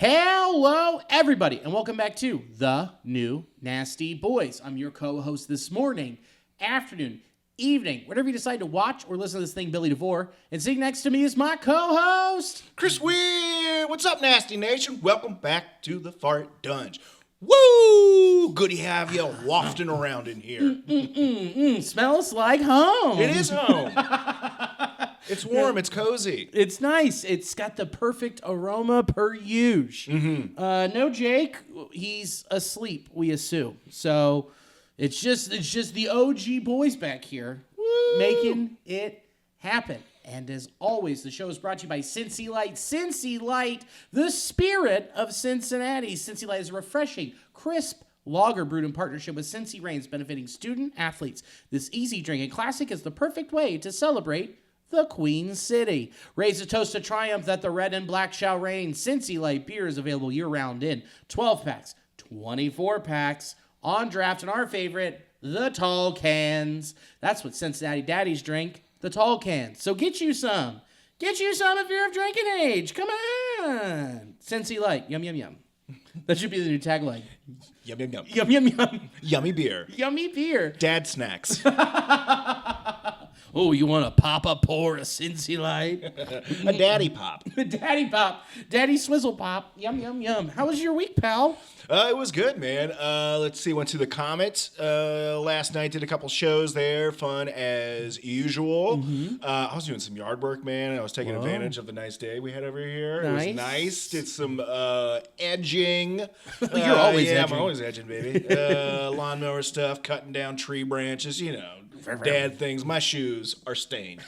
Hello, everybody, and welcome back to The New Nasty Boys. I'm your co-host this morning, afternoon, evening, whatever you decide to watch or listen to this thing, Billy DeVore. And sitting next to me is my co-host, Chris Weir. What's up, Nasty Nation? Welcome back to the Fart Dunge. Woo! Good to have you wafting around in here. Smells like home. It is home. It's warm. It's cozy. It's nice. It's got the perfect aroma per usual. No Jake. He's asleep, we assume. So it's just the OG boys back here making it happen. And as always, the show is brought to you by Cincy Light. Cincy Light, the spirit of Cincinnati. Cincy Light is a refreshing, crisp lager brewed in partnership with Cincy Reigns, benefiting student athletes. This easy drinking classic is the perfect way to celebrate the Queen City. Raise a toast to triumph that the red and black shall reign. Cincy Light beer is available year-round in 12 packs, 24 packs, on draft, and our favorite, the tall cans. That's what Cincinnati daddies drink, the tall cans. So get you some. Get you some if you're of drinking age. Come on. Cincy Light. Yum, yum, yum. That should be the new tagline. Yum, yum, yum. Yum, yum, yum. Yummy beer. Yummy beer. Dad snacks. Oh, you want a Papa pour a Cincy Light? A daddy pop. Daddy Pop. Daddy Swizzle Pop. Yum, yum, yum. How was your week, pal? It was good, man. Let's see. Went to the Comet last night. Did a couple shows there. Fun as usual. I was doing some yard work, man. I was taking advantage of the nice day we had over here. Nice. It was nice. Did some edging. You're always yeah, edging. I'm always edging, baby. Lawnmower stuff, cutting down tree branches, dad things. My shoes are stained.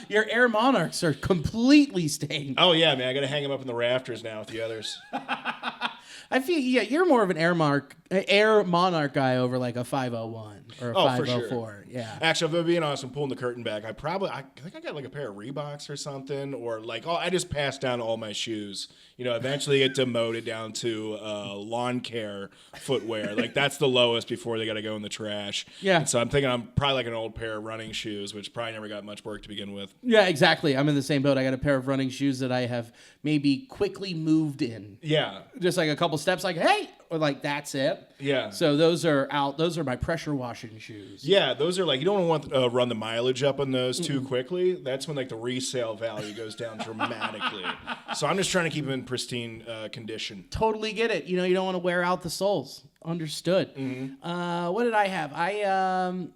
Your Air Monarchs are completely stained. Oh, yeah, man. I got to hang them up in the rafters now with the others. I feel, you're more of an Air Monarch guy over like a 501 or a 504. For sure. Yeah. Actually, if I'm being honest, I'm pulling the curtain back. I think I got like a pair of Reeboks or something, or like, I just passed down all my shoes. Eventually get demoted down to lawn care footwear. Like that's the lowest before they got to go in the trash. Yeah. And so I'm thinking I'm probably like an old pair of running shoes, which probably never got much work to begin with. Yeah, exactly. I'm in the same boat. I got a pair of running shoes that I have maybe quickly moved in. Yeah. Just like a couple steps, like, hey, or like, that's it. Yeah. So those are out. Those are my pressure washing shoes. Yeah, those are like, you don't want to run the mileage up on those too quickly. That's when like the resale value goes down dramatically. So I'm just trying to keep them in pristine condition. Totally get it. You don't want to wear out the soles. Understood. What did I have?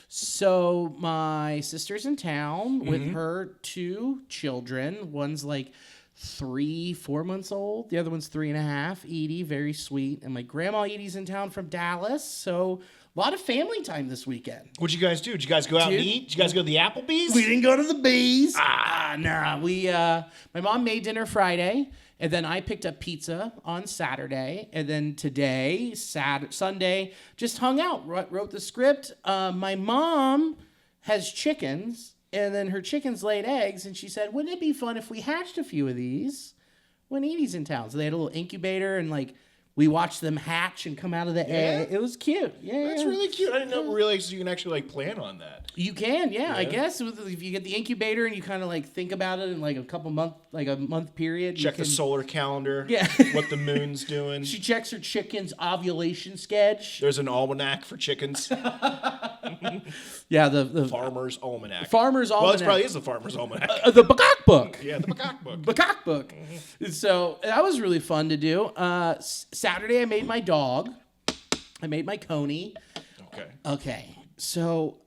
So my sister's in town with her two children. One's like 3-4 months old. The other one's 3.5. Edie, very sweet. And my grandma Edie's in town from Dallas. So a lot of family time this weekend. What'd you guys do? Did you guys go out and eat? Did you guys go to the Applebee's? We didn't go to the Bees. Nah. My mom made dinner Friday, and then I picked up pizza on Saturday, and then today, Sunday, just hung out, wrote the script. My mom has chickens, and then her chickens laid eggs, and she said, wouldn't it be fun if we hatched a few of these when Edie's in town? So they had a little incubator, and like, we watched them hatch and come out of the egg. It was cute. Yeah, That's really cute. I didn't realize you can actually like plan on that. You can, yeah. I guess if you get the incubator and you kind of like think about it in like a month period. Check the solar calendar. Yeah. What the moon's doing. She checks her chicken's ovulation sketch. There's an almanac for chickens. Yeah, the Farmer's Almanac. Farmer's Almanac. Well, this probably is the Farmer's Almanac. The Bakak Book. Yeah, the Bakak Book. Bakak Book. So that was really fun to do. Saturday I made my dog. I made my Coney. Okay. So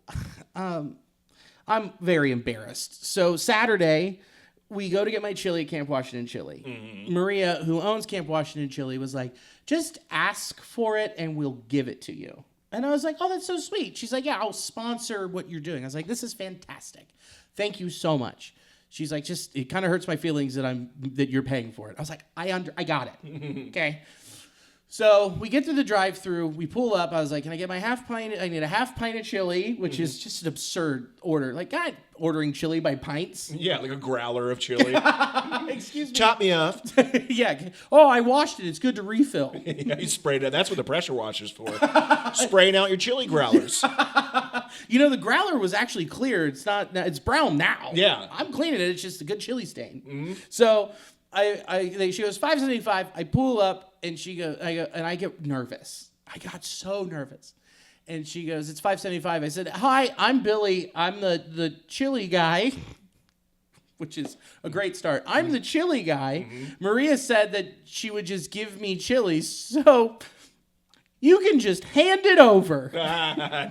I'm very embarrassed. So Saturday we go to get my chili at Camp Washington Chili. Maria, who owns Camp Washington Chili, was like, just ask for it and we'll give it to you. And I was like, oh, that's so sweet. She's like, yeah, I'll sponsor what you're doing. I was like, this is fantastic. Thank you so much. She's like, it kind of hurts my feelings that you're paying for it. I was like, I got it. Okay. So we get to the drive-thru. We pull up. I was like, can I get my half pint? I need a half pint of chili, which is just an absurd order. Like, God, ordering chili by pints. Yeah, like a growler of chili. Excuse me. Chop me up. Yeah. Oh, I washed it. It's good to refill. Yeah, you sprayed it. That's what the pressure washer's for. Spraying out your chili growlers. The growler was actually clear. It's brown now. Yeah. I'm cleaning it. It's just a good chili stain. So She goes $5.75. I pull up and I get nervous. I got so nervous. And she goes, it's $5.75. I said, hi, I'm Billy. I'm the chili guy, which is a great start. I'm the chili guy. Maria said that she would just give me chili, so you can just hand it over.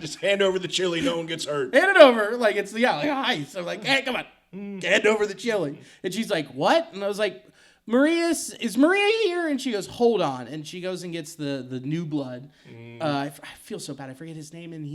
Just hand over the chili. No one gets hurt. Hand it over like it's hi. So I'm like, hey, come on, hand over the chili. And she's like, what? And I was like, is Maria here? And she goes, hold on. And she goes and gets the new blood. I feel so bad. I forget his name. And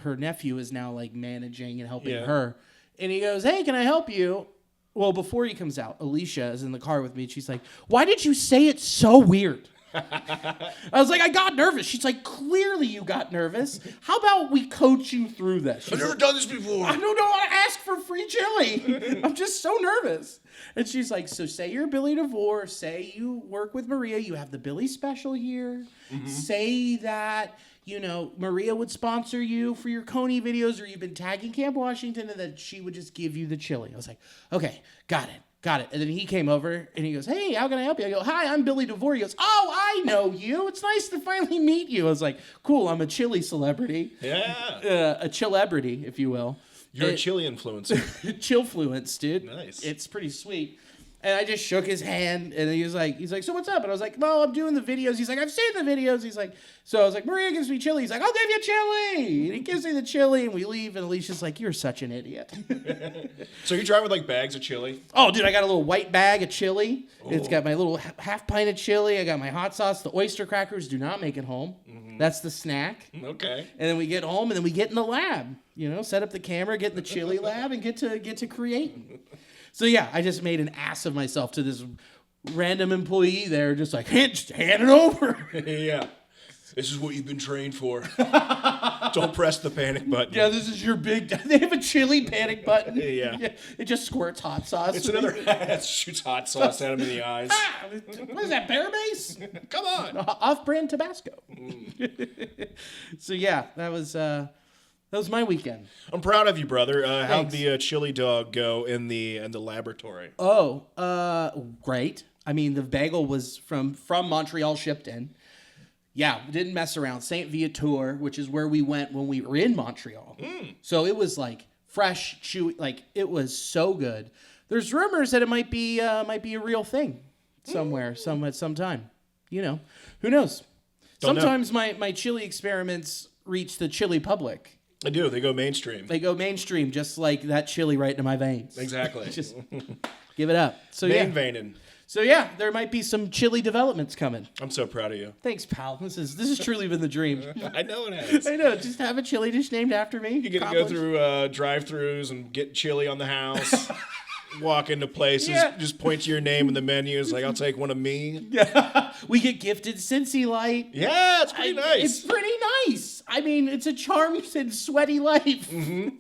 her nephew is now like managing and helping her. And he goes, hey, can I help you? Well, before he comes out, Alicia is in the car with me. And she's like, why did you say it so weird? I was like, I got nervous. She's like, clearly you got nervous. How about we coach you through this? I've never done this before. I don't know how to ask for free chili. I'm just so nervous. And she's like, so say you're Billy DeVore. Say you work with Maria. You have the Billy special here. Say that, Maria would sponsor you for your Coney videos, or you've been tagging Camp Washington, and that she would just give you the chili. I was like, okay, got it. And then he came over and he goes, hey, how can I help you? I go, hi, I'm Billy DeVore. He goes, oh, I know you. It's nice to finally meet you. I was like, cool, I'm a chili celebrity. Yeah. A chillebrity, if you will. You're a chili influencer. Chillfluence, dude. Nice. It's pretty sweet. And I just shook his hand, and he's like, so what's up? And I was like, well, I'm doing the videos. He's like, I've seen the videos. He's like, so I was like, Maria gives me chili. He's like, I'll give you chili. And he gives me the chili, and we leave, and Alicia's like, you're such an idiot. So you drive with like bags of chili? Oh, dude, I got a little white bag of chili. It's got my little half pint of chili. I got my hot sauce. The oyster crackers do not make it home. That's the snack. Okay. And then we get home, and then we get in the lab. Set up the camera, get in the chili lab, and get to creating. So yeah, I just made an ass of myself to this random employee there, just like, hand it over. Yeah. This is what you've been trained for. Don't press the panic button. Yeah, this is your big... They have a chili panic button. Yeah. It just squirts hot sauce. It's another... It shoots hot sauce at him in the eyes. What is that, Bear Base? Come on. Off-brand Tabasco. So yeah, that was my weekend. I'm proud of you, brother. How'd the chili dog go in the laboratory? Oh, great. I mean, the bagel was from Montreal, shipped in. Yeah, didn't mess around. Saint Viateur, which is where we went when we were in Montreal. So it was like fresh, chewy. Like it was so good. There's rumors that it might be a real thing somewhere, sometime. Who knows? Sometimes my chili experiments reach the chili public. They do. They go mainstream. They go mainstream, just like that chili right into my veins. Exactly. Just give it up. So veining. So yeah, there might be some chili developments coming. I'm so proud of you. Thanks, pal. This has truly been the dream. I know it has. I know. Just have a chili dish named after me. You get to go through drive-thrus and get chili on the house. Walk into places, just point to your name in the menu. It's like, I'll take one of me. Yeah. We get gifted Cincy Light. Yeah, it's pretty nice. It's pretty nice. I mean, it's a charmed and sweaty life.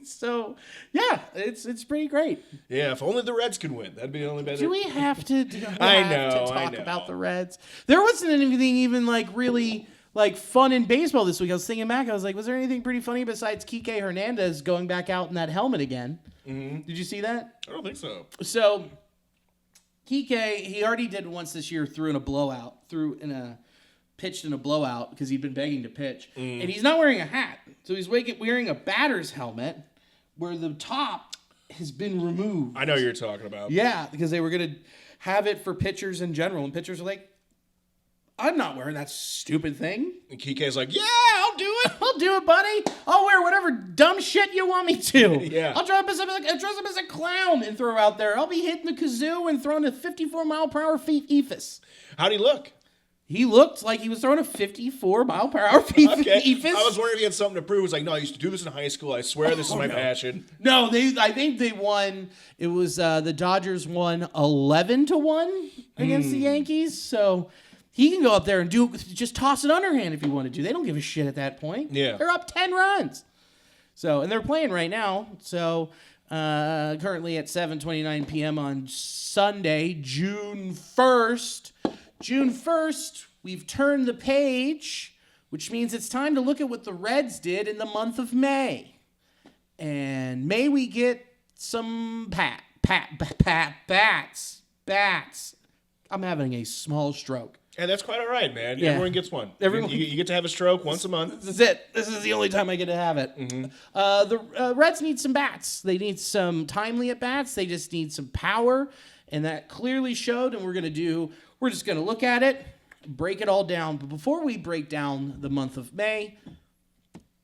So, yeah, it's pretty great. Yeah, if only the Reds could win. That'd be the only better. Do we have to I talk know. about the Reds? There wasn't anything even like really like fun in baseball this week. I was thinking back. I was like, was there anything pretty funny besides Kike Hernandez going back out in that helmet again? Did you see that? I don't think so. So Kike, he already did once this year pitched in a blowout because he'd been begging to pitch. And he's not wearing a hat. So he's wearing a batter's helmet where the top has been removed. I know what you're talking about. Yeah, because they were going to have it for pitchers in general. And pitchers are like, I'm not wearing that stupid thing. And Kike's like, yeah, I'll do it. I'll do it, buddy. I'll wear whatever dumb shit you want me to. Yeah. I'll dress up as a clown and throw out there. I'll be hitting the kazoo and throwing a 54-mile-per-hour eephus. How'd he look? He looked like he was throwing a 54-mile-per-hour eephus. I was wondering if he had something to prove. He was like, no, I used to do this in high school. I swear this is my passion. No, I think they won. It was the Dodgers won 11-1 against the Yankees. So he can go up there and just toss an underhand if he wanted to. They don't give a shit at that point. Yeah. They're up 10 runs. So, and they're playing right now. So, currently at 7:29 p.m. on Sunday, June 1st. June 1st, we've turned the page, which means it's time to look at what the Reds did in the month of May. And may we get some bats. bats. I'm having a small stroke. And that's quite all right, man. Yeah. Everyone gets one. Everyone- You get to have a stroke once a month. This is it. This is the only time I get to have it. The Reds need some bats. They need some timely at bats. They just need some power, and that clearly showed. And we're just gonna look at it, break it all down. But before we break down the month of May,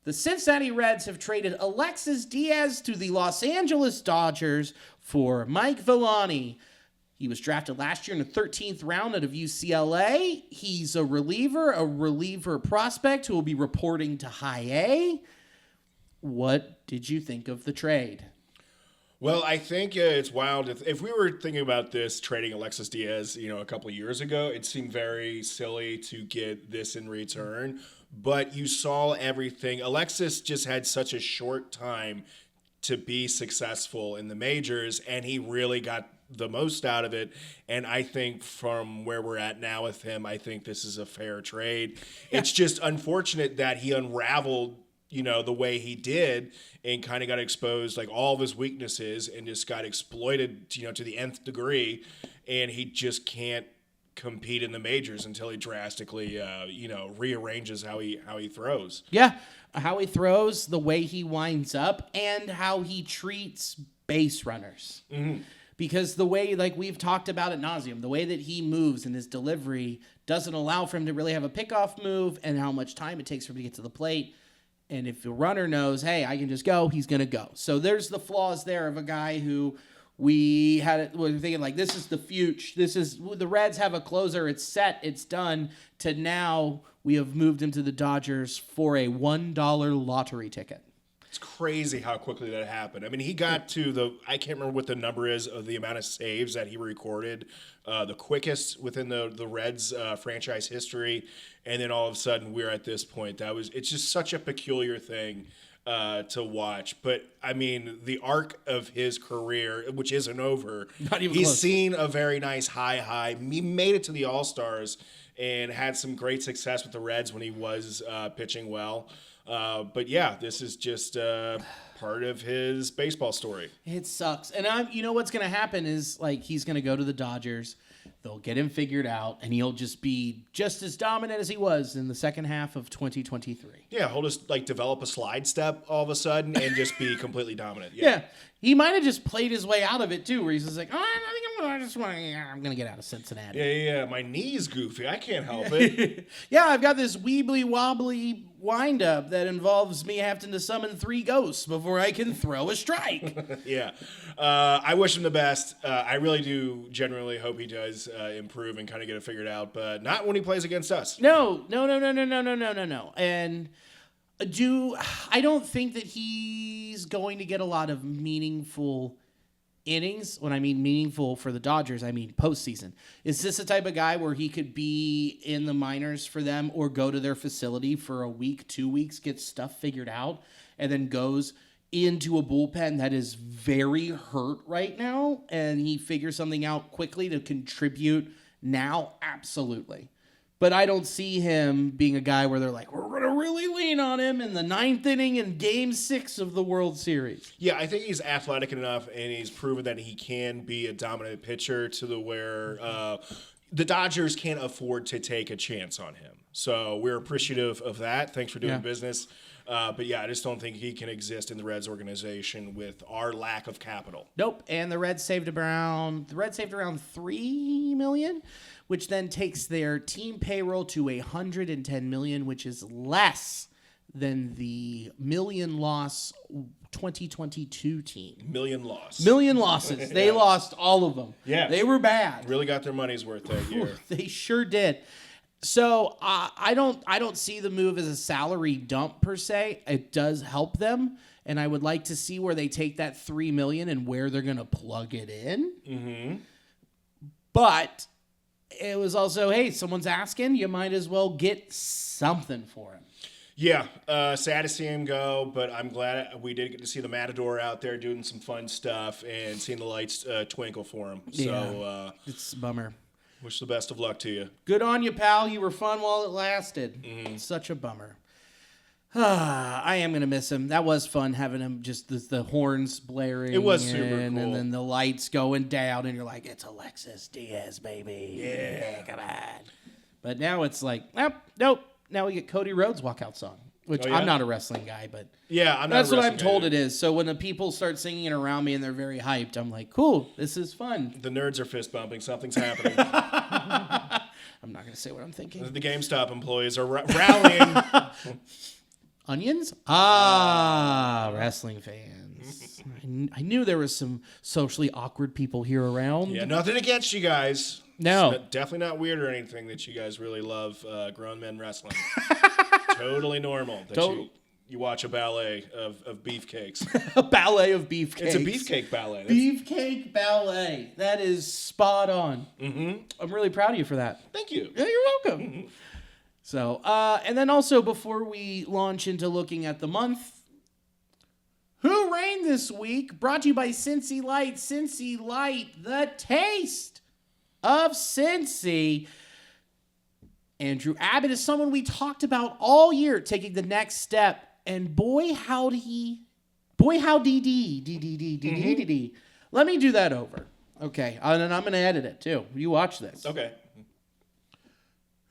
the Cincinnati Reds have traded Alexis Diaz to the Los Angeles Dodgers for Mike Villani. He was drafted last year in the 13th round out of UCLA. He's a reliever prospect who will be reporting to High A. What did you think of the trade? Well, I think it's wild. If we were thinking about this trading Alexis Diaz, a couple of years ago, it seemed very silly to get this in return. But you saw everything. Alexis just had such a short time to be successful in the majors, and he really got the most out of it. And I think from where we're at now with him, I think this is a fair trade. Yeah. It's just unfortunate that he unraveled, the way he did and kind of got exposed, like all of his weaknesses, and just got exploited, to the nth degree. And he just can't compete in the majors until he drastically, rearranges how he throws. Yeah. How he throws, the way he winds up, and how he treats base runners. Mm-hmm. Because the way, like we've talked about ad nauseum, the way that he moves and his delivery doesn't allow for him to really have a pickoff move, and how much time it takes for him to get to the plate. And if the runner knows, hey, I can just go, he's going to go. So there's the flaws there of a guy who we're thinking like, this is the future. The Reds have a closer. It's set. It's done. To now we have moved him to the Dodgers for a $1 lottery ticket. It's crazy how quickly that happened. I mean, he got to I can't remember what the number is of the amount of saves that he recorded, the quickest within the Reds franchise history. And then all of a sudden we're at this point. It's just such a peculiar thing to watch. But I mean, the arc of his career, which isn't over, he's seen a very nice high. He made it to the All-Stars and had some great success with the Reds when he was pitching well. But yeah, this is just part of his baseball story. It sucks. And what's going to happen is like he's going to go to the Dodgers. They'll get him figured out, and he'll just be just as dominant as he was in the second half of 2023. Yeah, he'll just develop a slide step all of a sudden and just be completely dominant. Yeah. He might have just played his way out of it too, where he's just like, oh, I'm gonna get out of Cincinnati. Yeah. My knee's goofy. I can't help it. Yeah, I've got this weebly wobbly windup that involves me having to summon 3 ghosts before I can throw a strike. Yeah. I wish him the best. I really do genuinely hope he does improve and kind of get it figured out, but not when he plays against us. No. And I don't think that he's going to get a lot of meaningful innings. When I mean meaningful for the Dodgers, I mean postseason. Is this the type of guy where he could be in the minors for them or go to their facility for a week, 2 weeks, get stuff figured out, and then goes into a bullpen that is very hurt right now, and he figures something out quickly to contribute now? Absolutely. But I don't see him being a guy where they're like, we're going to really lean on him in the 9th inning in Game 6 of the World Series. Yeah, I think he's athletic enough, and he's proven that he can be a dominant pitcher to the where the Dodgers can't afford to take a chance on him. So we're appreciative of that. Thanks for doing business. But yeah, I just don't think he can exist in the Reds organization with our lack of capital. Nope. And the Reds saved around $3 million, which then takes their team payroll to $110 million, which is less than the million loss 2022 team. Million loss. Million losses. They lost all of them. Yeah. They were bad. Really got their money's worth that year. They sure did. So I don't see the move as a salary dump per se. It does help them, and I would like to see where they take that $3 million and where they're going to plug it in. Mm-hmm. But it was also, hey, someone's asking, you might as well get something for him. Yeah, sad to see him go, but I'm glad we did get to see the Matador out there doing some fun stuff and seeing the lights twinkle for him. So it's a bummer. Wish the best of luck to you. Good on you, pal. You were fun while it lasted. Mm-hmm. Such a bummer. I am gonna miss him. That was fun having him just the horns blaring. It was super and cool. then the lights going down, and you're like, it's Alexis Diaz, baby. Yeah, come on. But now it's like, nope. Now we get Cody Rhodes' walkout song, which Oh, yeah? I'm not a wrestling guy, but Yeah, I'm not. that's a what I'm wrestling told guy. it is. So when the people start singing it around me and they're very hyped, I'm like, cool, this is fun. The nerds are fist bumping. Something's happening. I'm not gonna say what I'm thinking. The GameStop employees are rallying. Onions? Wrestling fans. I knew there was some socially awkward people here around. Yeah, nothing against you guys. No. It's definitely not weird or anything that you guys really love grown men wrestling. Totally normal that you watch a ballet of beefcakes. A ballet of beefcakes. It's a beefcake ballet. Beefcake ballet. That is spot on. Mm-hmm. I'm really proud of you for that. Thank you. Yeah, you're welcome. So, and then also before we launch into looking at the month, who reigned this week? Brought to you by Cincy Light. Cincy Light, the taste of Cincy. Andrew Abbott is someone we talked about all year taking the next step. And boy, howdy. Let me do that over. Okay, and then I'm going to edit it too. You watch this. Okay.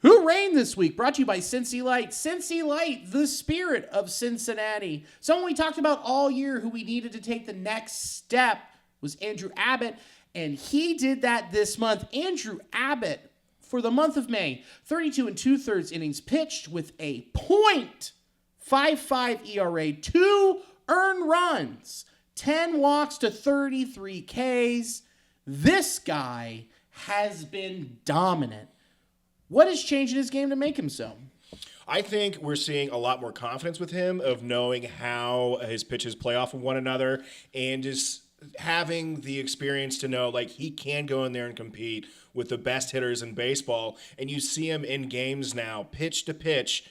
Who reigned this week? Brought to you by Cincy Light. Cincy Light, the spirit of Cincinnati. Someone we talked about all year who we needed to take the next step was Andrew Abbott, and he did that this month. Andrew Abbott, for the month of May, 32 2/3 innings pitched with a .55 ERA, 2 earned runs, 10 walks to 33 Ks. This guy has been dominant. What has changed in his game to make him so? I think we're seeing a lot more confidence with him of knowing how his pitches play off of one another and just having the experience to know like he can go in there and compete with the best hitters in baseball. And you see him in games now, pitch to pitch,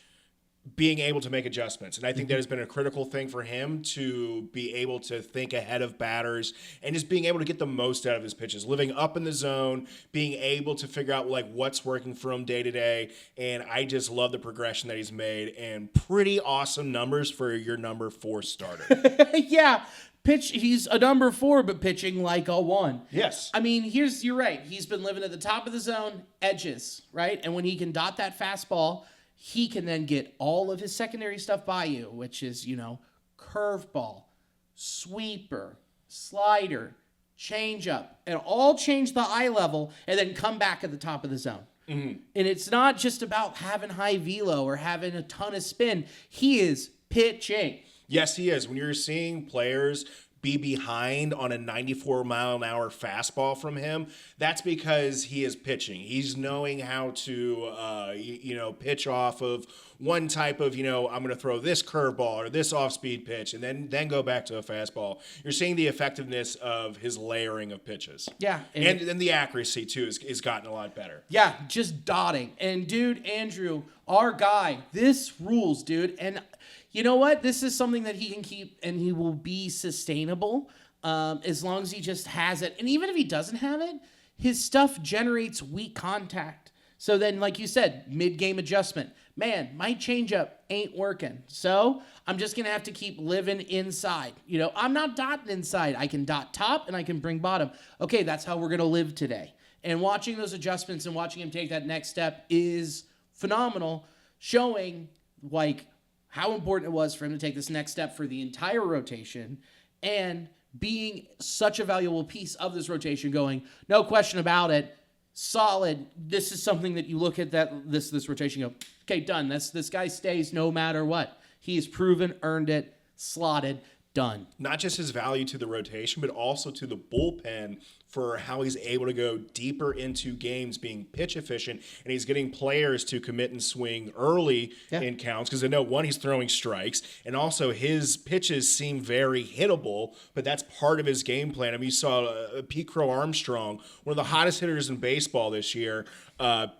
being able to make adjustments. And I think that has been a critical thing for him to be able to think ahead of batters and just being able to get the most out of his pitches, living up in the zone, being able to figure out like what's working for him day to day. And I just love the progression that he's made and pretty awesome numbers for your number 4 starter. Yeah, he's a number 4, but pitching like a 1. Yes. I mean, you're right. He's been living at the top of the zone, edges, right? And when he can dot that fastball, he can then get all of his secondary stuff by you, which is, curveball, sweeper, slider, changeup, and all change the eye level and then come back at the top of the zone. Mm-hmm. And it's not just about having high velo or having a ton of spin. He is pitching. Yes, he is. When you're seeing players be behind on a 94-mile-an-hour fastball from him, that's because he is pitching. He's knowing how to, pitch off of one type of, I'm going to throw this curveball or this off-speed pitch and then go back to a fastball. You're seeing the effectiveness of his layering of pitches. Yeah. And then the accuracy, too, is gotten a lot better. Yeah, just dotting. And, dude, Andrew, our guy, this rules, dude. And you know what? This is something that he can keep and he will be sustainable as long as he just has it. And even if he doesn't have it, his stuff generates weak contact. So then, like you said, mid-game adjustment. Man, my changeup ain't working. So I'm just going to have to keep living inside. I'm not dotting inside. I can dot top and I can bring bottom. Okay, that's how we're going to live today. And watching those adjustments and watching him take that next step is phenomenal, showing, how important it was for him to take this next step for the entire rotation and being such a valuable piece of this rotation going, no question about it, solid. This is something that you look at this rotation and go, okay, done. This guy stays no matter what. He's proven, earned it, slotted, done. Not just his value to the rotation, but also to the bullpen for how he's able to go deeper into games being pitch efficient, and he's getting players to commit and swing early in counts because I know, one, he's throwing strikes, and also his pitches seem very hittable, but that's part of his game plan. I mean, you saw Pete Crow Armstrong, one of the hottest hitters in baseball this year,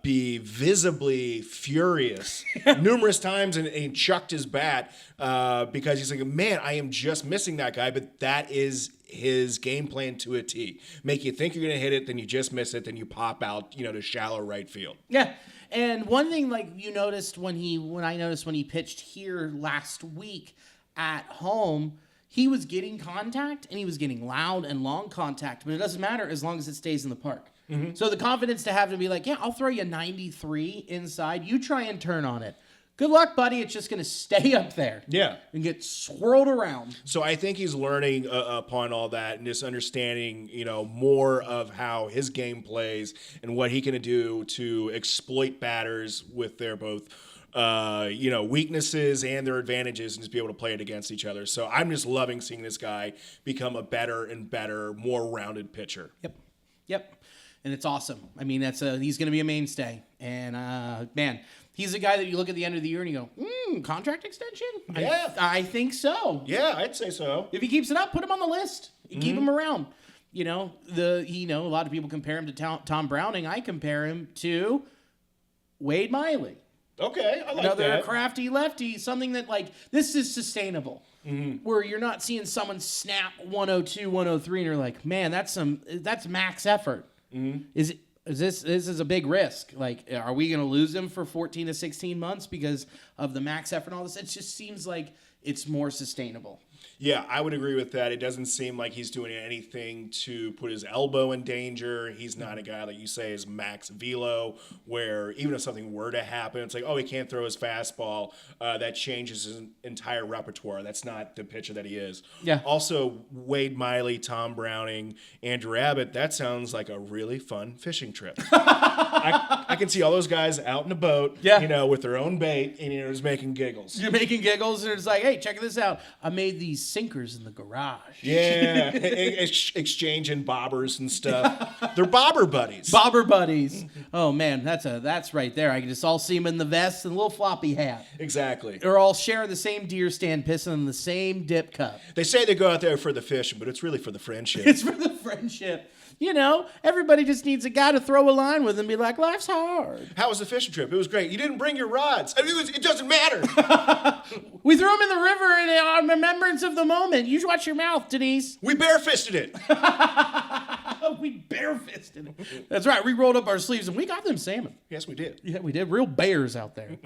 be visibly furious numerous times and chucked his bat because he's like, man, I am just missing that guy, but that is his game plan to a T. Make you think you're going to hit it, then you just miss it, then you pop out, to shallow right field. Yeah. And one thing, like you noticed when I noticed when he pitched here last week at home, he was getting contact and he was getting loud and long contact, but it doesn't matter as long as it stays in the park. So the confidence to have to be like, yeah, I'll throw you 93 inside. You try and turn on it. Good luck, buddy. It's just going to stay up there. Yeah. And get swirled around. So I think he's learning upon all that and just understanding, more of how his game plays and what he can do to exploit batters with their both, weaknesses and their advantages and just be able to play it against each other. So I'm just loving seeing this guy become a better and better, more rounded pitcher. Yep. And it's awesome. I mean, he's going to be a mainstay. And, man, he's a guy that you look at the end of the year and you go, contract extension? Yeah. I think so. Yeah, I'd say so. If he keeps it up, put him on the list. Keep him around. A lot of people compare him to Tom Browning. I compare him to Wade Miley. Okay, I like Another that. crafty lefty, something that, like, this is sustainable. Where you're not seeing someone snap 102, 103, and you're like, man, that's max effort. This is a big risk. Like, are we going to lose him for 14 to 16 months because of the max effort and all this? It just seems like it's more sustainable. Yeah, I would agree with that. It doesn't seem like he's doing anything to put his elbow in danger. He's not a guy that you say is max velo, where even if something were to happen, it's like, oh, he can't throw his fastball. That changes his entire repertoire. That's not the pitcher that he is. Yeah. Also, Wade Miley, Tom Browning, Andrew Abbott, that sounds like a really fun fishing trip. I can see all those guys out in a boat, with their own bait, and just making giggles. You're making giggles, and it's like, hey, check this out. I made these sinkers in the garage. Yeah, exchanging bobbers and stuff. They're bobber buddies. Bobber buddies. Oh man, that's right there. I can just all see them in the vest and a little floppy hat. Exactly. They're all sharing the same deer stand, pissing in the same dip cup. They say they go out there for the fishing, but it's really for the friendship. It's for the friendship. Everybody just needs a guy to throw a line with and be like, life's hard. How was the fishing trip? It was great. You didn't bring your rods. I mean, it doesn't matter. We threw them in the river in remembrance of the moment. You watch your mouth, Denise. We barefisted it. We barefisted it. That's right. We rolled up our sleeves and we got them salmon. Yes, we did. Yeah, we did. Real bears out there.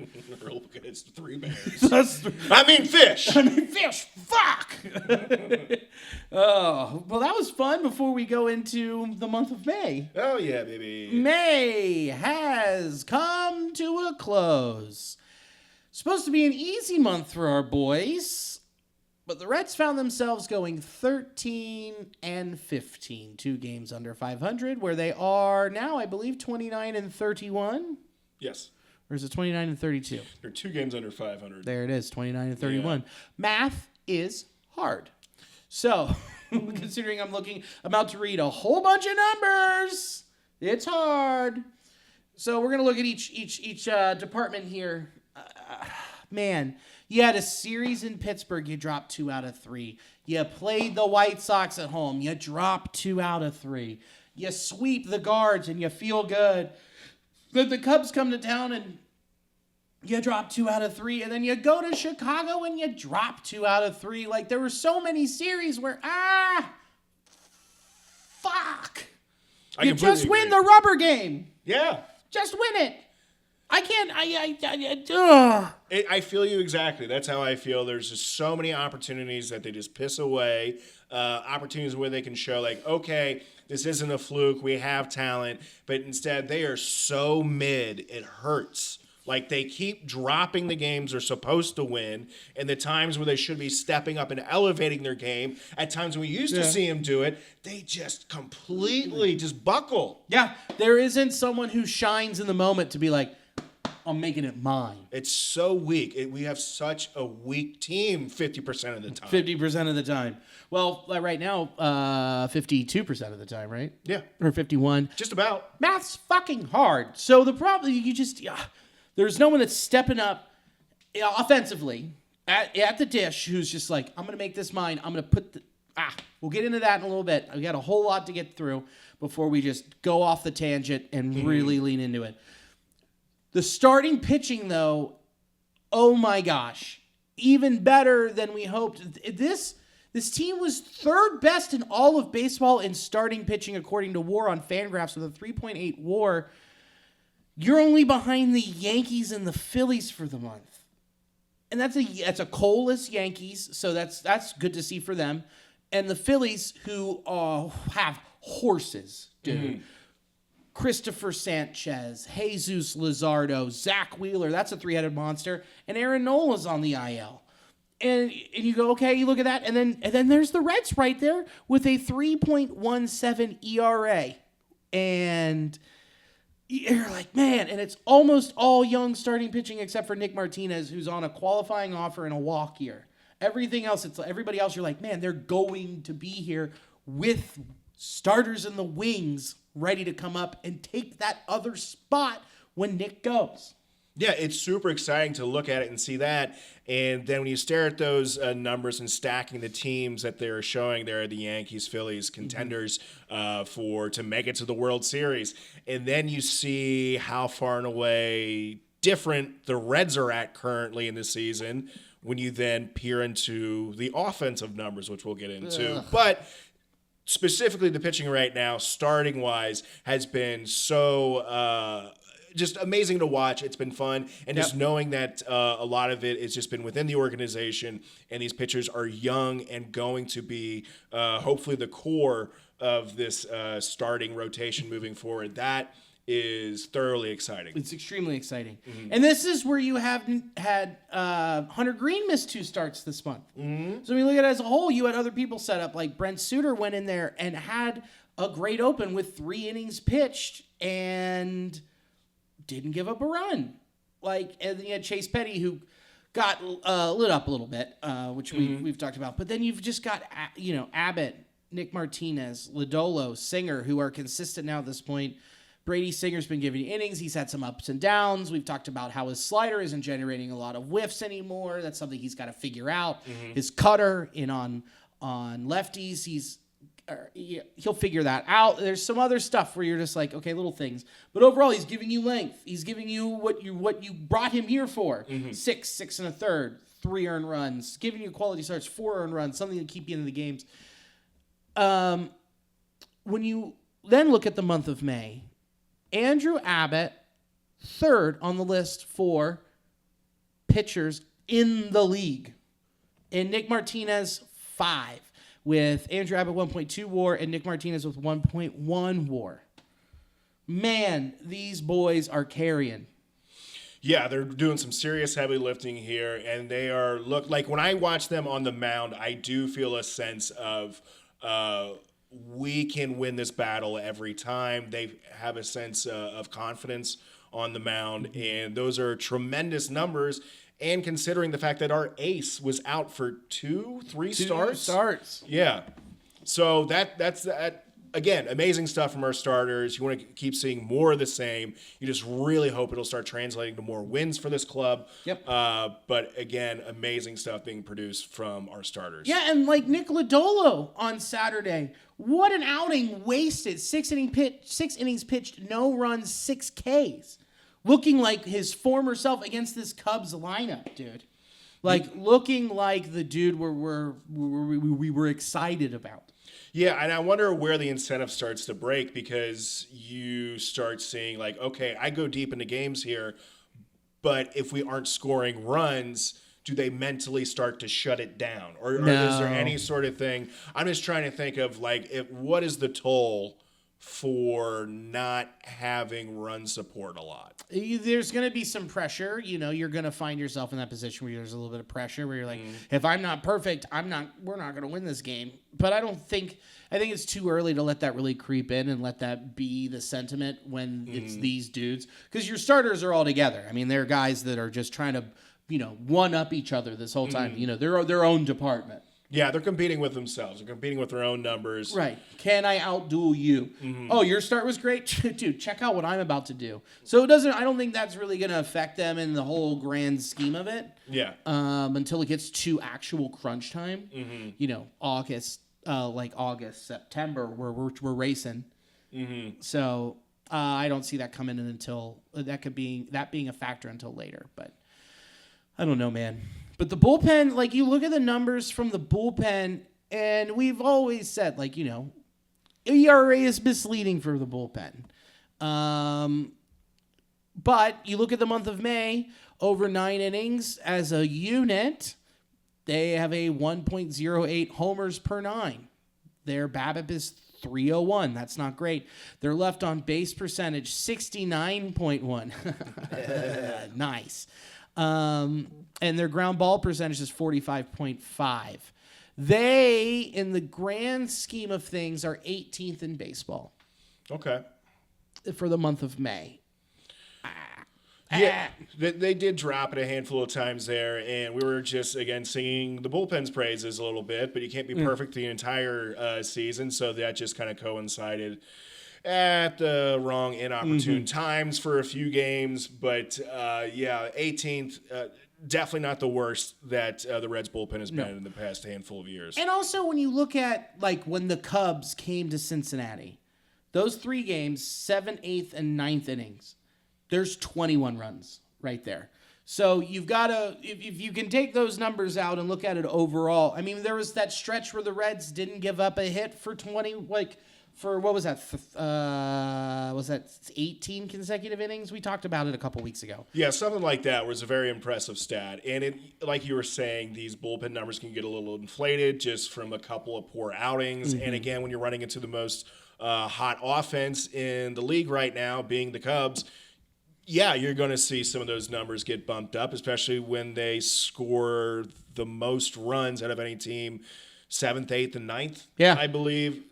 It's 3 bears. Fish. Fish. Fuck. Oh, well, that was fun before we go into the month of May. Oh, yeah, baby. May has come to a close. Supposed to be an easy month for our boys, but the Reds found themselves going 13-15, 2 games under 500, where they are now, I believe, 29-31. Yes. Or is it 29-32? They're 2 games under 500. There it is, 29-31. Math is hard. So, considering I'm about to read a whole bunch of numbers, it's hard. So we're gonna look at each department here. Man, you had a series in Pittsburgh. You dropped 2 out of 3. You played the White Sox at home. You dropped 2 out of 3. You sweep the Guards and you feel good. Then the Cubs come to town and you drop 2 out of 3, and then you go to Chicago and you drop 2 out of 3. Like, there were so many series where, fuck. You just win the rubber game. Yeah. Just win it. I can't, I feel you exactly. That's how I feel. There's just so many opportunities that they just piss away. Opportunities where they can show, like, okay, this isn't a fluke. We have talent. But instead, they are so mid, it hurts. Like, they keep dropping the games they're supposed to win, and the times where they should be stepping up and elevating their game, at times when we used to see them do it, they just completely just buckle. Yeah, there isn't someone who shines in the moment to be like, I'm making it mine. It's so weak. We have such a weak team 50% of the time. 50% of the time. Well, right now, 52% of the time, right? Yeah. Or 51. Just about. Math's fucking hard. So the problem, there's no one that's stepping up offensively at the dish who's just like, I'm going to make this mine. I'm going to put we'll get into that in a little bit. We got a whole lot to get through before we just go off the tangent and really lean into it. The starting pitching, though, oh my gosh, even better than we hoped. This team was 3rd best in all of baseball in starting pitching, according to WAR on Fangraphs, with a 3.8 WAR. You're only behind the Yankees and the Phillies for the month. And that's a coal-less Yankees, so that's good to see for them. And the Phillies, who have horses, dude. Christopher Sanchez, Jesus Luzardo, Zach Wheeler, that's a three-headed monster, and Aaron Nola's on the IL. And you go, okay, you look at that, and then there's the Reds right there with a 3.17 ERA. And you're like, man, and it's almost all young starting pitching except for Nick Martinez, who's on a qualifying offer and a walk here. Everything else, everybody else, you're like, man, they're going to be here with starters in the wings ready to come up and take that other spot when Nick goes. Yeah, it's super exciting to look at it and see that. And then when you stare at those numbers and stacking the teams that they're showing there, the Yankees, Phillies, contenders to make it to the World Series. And then you see how far and away different the Reds are at currently in the season when you then peer into the offensive numbers, which we'll get into. But specifically the pitching right now, starting wise, has been so just amazing to watch. It's been fun. And just knowing that a lot of it has just been within the organization and these pitchers are young and going to be hopefully the core of this starting rotation moving forward. That is thoroughly exciting. It's extremely exciting. And this is where you have had Hunter Green miss 2 starts this month. So when you look at it as a whole, you had other people set up, like Brent Suter went in there and had a great open with 3 innings pitched and didn't give up a run. And then you had Chase Petty, who got lit up a little bit, which we've talked about. But then you've just got Abbott, Nick Martinez, Lodolo, Singer, who are consistent now at this point. Brady Singer's been giving innings. He's had some ups and downs. We've talked about how his slider isn't generating a lot of whiffs anymore. That's something he's got to figure out. His cutter on lefties, he'll figure that out. There's some other stuff where you're just like, okay, little things. But overall, he's giving you length. He's giving you what you brought him here for. 6 and a third, 3 earned runs, giving you quality starts, 4 earned runs, something to keep you into the games. When you then look at the month of May, Andrew Abbott, 3rd on the list for pitchers in the league. And Nick Martinez, 5, with Andrew Abbott 1.2 WAR and Nick Martinez with 1.1 WAR. Man, these boys are carrying. Yeah, they're doing some serious heavy lifting here, and they are like when I watch them on the mound, I do feel a sense of we can win this battle every time. They have a sense of confidence on the mound, and those are tremendous numbers. And considering the fact that our ace was out for 3 starts. Yeah. So that's again, amazing stuff from our starters. You want to keep seeing more of the same. You just really hope it'll start translating to more wins for this club. Yep. But again, amazing stuff being produced from our starters. Yeah, and like Nick Lodolo on Saturday. What an outing, wasted. 6 innings pitched, no runs, 6 Ks. Looking like his former self against this Cubs lineup, dude. Looking like the dude we were excited about. Yeah, and I wonder where the incentive starts to break, because you start seeing okay, I go deep into games here, but if we aren't scoring runs, do they mentally start to shut it down? Or is there any sort of thing? I'm just trying to think of what is the toll for not having run support a lot? There's going to be some pressure. You're going to find yourself in that position where there's a little bit of pressure where you're like, if I'm not perfect, we're not going to win this game. But I think it's too early to let that really creep in and let that be the sentiment when it's these dudes. Because your starters are all together. I mean, they're guys that are just trying to, one up each other this whole time. They're their own department. Yeah, they're competing with themselves. They're competing with their own numbers. Right. Can I outduel you? Oh, your start was great? Dude, check out what I'm about to do. So I don't think that's really going to affect them in the whole grand scheme of it. Yeah. Until it gets to actual crunch time. August, September, where we're racing. So I don't see that coming in until that being a factor until later. But I don't know, man. But the bullpen, you look at the numbers from the bullpen, and we've always said, ERA is misleading for the bullpen. But you look at the month of May, over 9 innings as a unit, they have a 1.08 homers per 9. Their BABIP is 301. That's not great. Their left on base percentage, 69.1. Nice. And their ground ball percentage is 45.5. They, in the grand scheme of things, are 18th in baseball Okay. for the month of May. Yeah, they did drop it a handful of times there, and we were just, again, singing the bullpen's praises a little bit, but you can't be perfect the entire season, so that just kind of coincided at the wrong, inopportune times for a few games. But, 18th, definitely not the worst that the Reds bullpen has been in the past handful of years. And also, when you look at, like, when the Cubs came to Cincinnati, those 3 games, 7th, 8th, and 9th innings, there's 21 runs right there. So you've got to, if you can take those numbers out and look at it overall, I mean, there was that stretch where the Reds didn't give up a hit for 20, like, for what was that? Was that 18 consecutive innings? We talked about it a couple weeks ago. Yeah, something like that was a very impressive stat. And it, like you were saying, these bullpen numbers can get a little inflated just from a couple of poor outings. And again, when you're running into the most hot offense in the league right now, being the Cubs, yeah, you're going to see some of those numbers get bumped up, especially when they score the most runs out of any team, 7th, 8th, and 9th, I believe.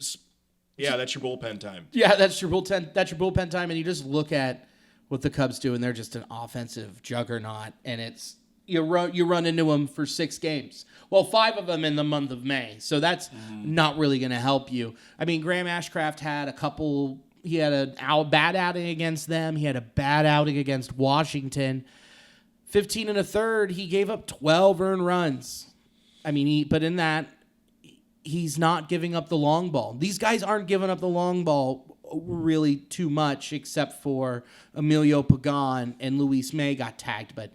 Yeah, that's your bullpen time. Yeah, that's your bullpen. That's your bullpen time, and you just look at what the Cubs do, and they're just an offensive juggernaut. And it's you run into them for 6 games. Well, 5 of them in the month of May, so that's not really going to help you. I mean, Graham Ashcraft had a couple. He had a bad outing against them. He had a bad outing against Washington. 15 1/3, he gave up 12 earned runs. I mean, but in that, he's not giving up the long ball. These guys aren't giving up the long ball really too much, except for Emilio Pagan and Luis May got tagged. But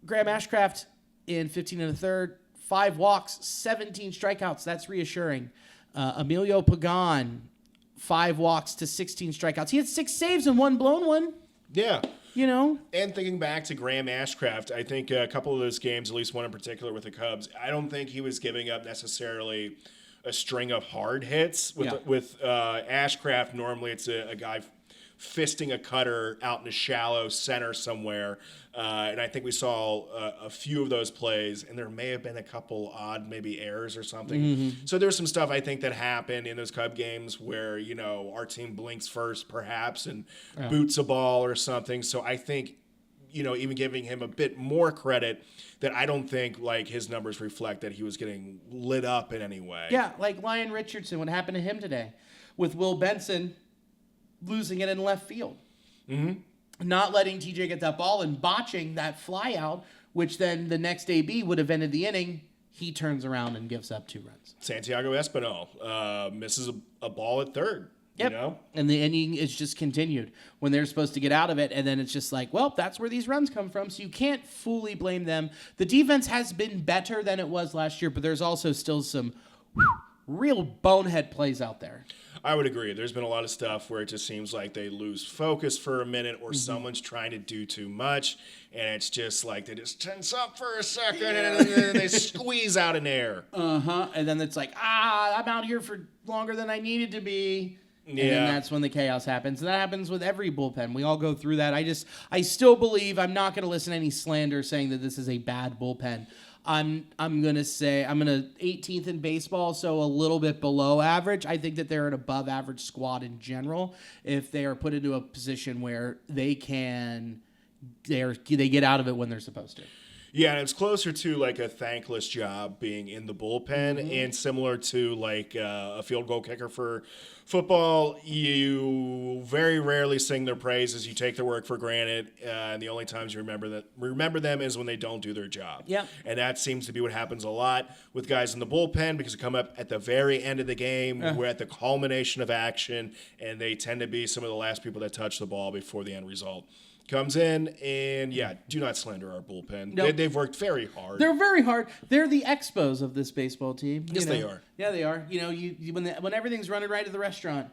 Graham Ashcraft in 15 1/3, 5 walks, 17 strikeouts. That's reassuring. Emilio Pagan, 5 walks to 16 strikeouts. He had 6 saves and 1 blown one. Yeah. You know? And thinking back to Graham Ashcraft, I think a couple of those games, at least one in particular with the Cubs, I don't think he was giving up necessarily a string of hard hits. With Ashcraft, normally it's a guy fisting a cutter out in the shallow center somewhere. And I think we saw a few of those plays, and there may have been a couple odd maybe errors or something. So there's some stuff I think that happened in those Cub games where, you know, our team blinks first perhaps and boots a ball or something. So I think, you know, even giving him a bit more credit, that I don't think like his numbers reflect that he was getting lit up in any way. Yeah, like Lyon Richardson, what happened to him today with Will Benson losing it in left field. Not letting TJ get that ball and botching that fly out, which then the next AB would have ended the inning. He turns around and gives up 2 runs. Santiago Espinal misses a ball at third. Yep. You know? And the inning is just continued when they're supposed to get out of it. And then it's just like, well, that's where these runs come from. So you can't fully blame them. The defense has been better than it was last year, but there's also still some real bonehead plays out there. I would agree. There's been a lot of stuff where it just seems like they lose focus for a minute or someone's trying to do too much, and it's just like they just tense up for a second and then they squeeze out an air. And then it's like, I'm out here for longer than I needed to be. And then that's when the chaos happens. And that happens with every bullpen. We all go through that. I still believe I'm not going to listen to any slander saying that this is a bad bullpen. I'm going to say I'm going to 18th in baseball, so a little bit below average. I think that they're an above average squad in general if they are put into a position where they get out of it when they're supposed to. Yeah, and it's closer to like a thankless job being in the bullpen, and similar to like a field goal kicker for football. You very rarely sing their praises. You take their work for granted, and the only times you remember them is when they don't do their job. Yeah, and that seems to be what happens a lot with guys in the bullpen because they come up at the very end of the game. We're at the culmination of action, and they tend to be some of the last people that touch the ball before the end result comes in. And do not slander our bullpen. Nope. They've worked very hard. They're very hard. They're the Expos of this baseball team. Yes, they are. Yeah, they are. You know, when everything's running right at the restaurant,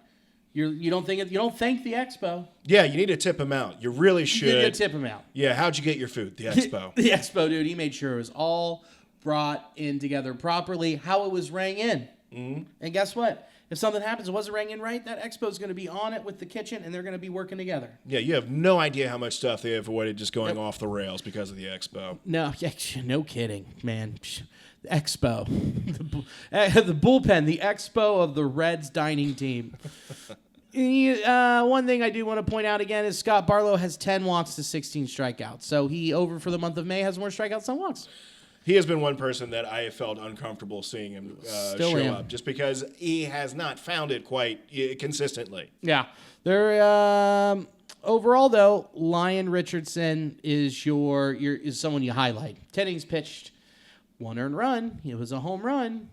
You don't think it? You don't thank the Expo. Yeah, you need to tip him out. You really You should. tip him out. Yeah, how'd you get your food? The Expo. The Expo, dude. He made sure it was all brought in together properly, how it was rang in. Mm-hmm. And guess what? If something happens, it wasn't rang in right, that Expo is going to be on it with the kitchen, and they're going to be working together. Yeah, you have no idea how much stuff they avoided just going off the rails because of the Expo. No, no kidding, man. The Expo, the bullpen, the Expo of the Reds dining team. One thing I do want to point out again is Scott Barlow has 10 walks to 16 strikeouts. So he, over for the month of May, has more strikeouts than walks. He has been one person that I have felt uncomfortable seeing him show up just because he has not found it quite consistently. Yeah. Overall, though, Lyon Richardson is is someone you highlight. 10 innings pitched, 1 earned run. It was a home run,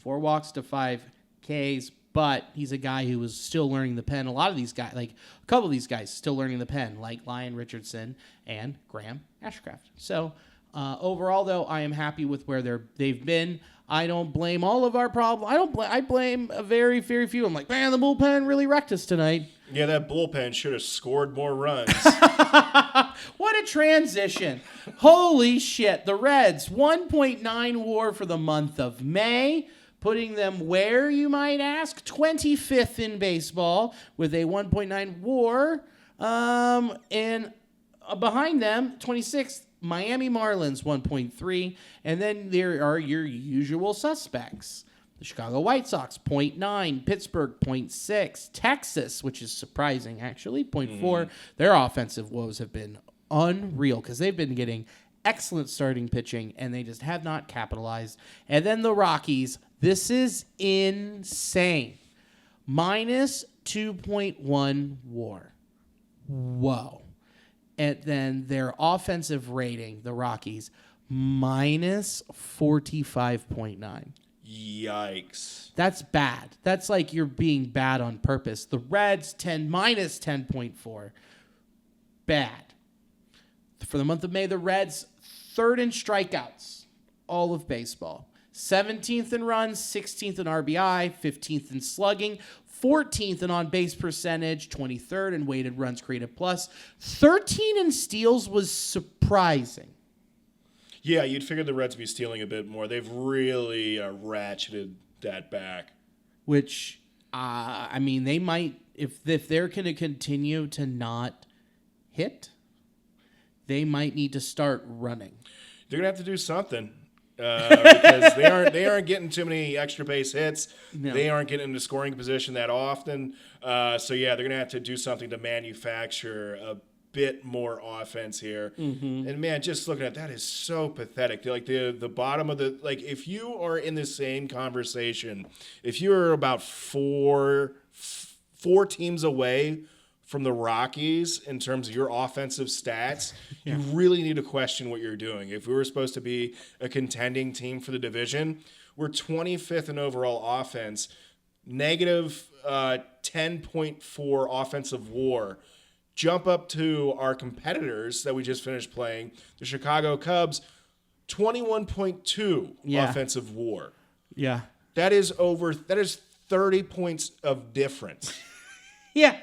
4 walks to 5 Ks. But he's a guy who was still learning the pen. A lot of these guys, like a couple of these guys, still learning the pen, like Lyon Richardson and Graham Ashcraft. So overall, though, I am happy with where they've been. I don't blame all of our problems. I blame a very, very few. I'm like, man, the bullpen really wrecked us tonight. Yeah, that bullpen should have scored more runs. What a transition. Holy shit. The Reds, 1.9 WAR for the month of May, putting them where, you might ask? 25th in baseball with a 1.9 WAR. And behind them, 26th, Miami Marlins, 1.3. And then there are your usual suspects. The Chicago White Sox, 0.9. Pittsburgh, 0.6. Texas, which is surprising, actually, 0.4. Their offensive woes have been unreal because they've been getting excellent starting pitching, and they just have not capitalized. And then the Rockies, this is insane. Minus 2.1 WAR. Whoa. And then their offensive rating, the Rockies, minus 45.9. Yikes. That's bad. That's like you're being bad on purpose. The Reds, minus 10.4. Bad. For the month of May, the Reds, 3rd in strikeouts, all of baseball. 17th in runs, 16th in RBI, 15th in slugging, 14th in on-base percentage, 23rd in weighted runs created plus. 13 in steals was surprising. Yeah, you'd figure the Reds would be stealing a bit more. They've really ratcheted that back. Which, I mean, they might, if they're going to continue to not hit, they might need to start running. They're going to have to do something because they aren't getting too many extra base hits. No. They aren't getting into scoring position that often. So, yeah, they're going to have to do something to manufacture a bit more offense here. Mm-hmm. And man, just looking at that is so pathetic. Like the bottom of the, like if you are in the same conversation, if you're about four teams away from the Rockies in terms of your offensive stats, you really need to question what you're doing. If we were supposed to be a contending team for the division, we're 25th in overall offense, negative 10.4 offensive WAR. Jump up to our competitors that we just finished playing, the Chicago Cubs, 21.2 offensive WAR. Yeah. That is 30 points of difference. Yeah.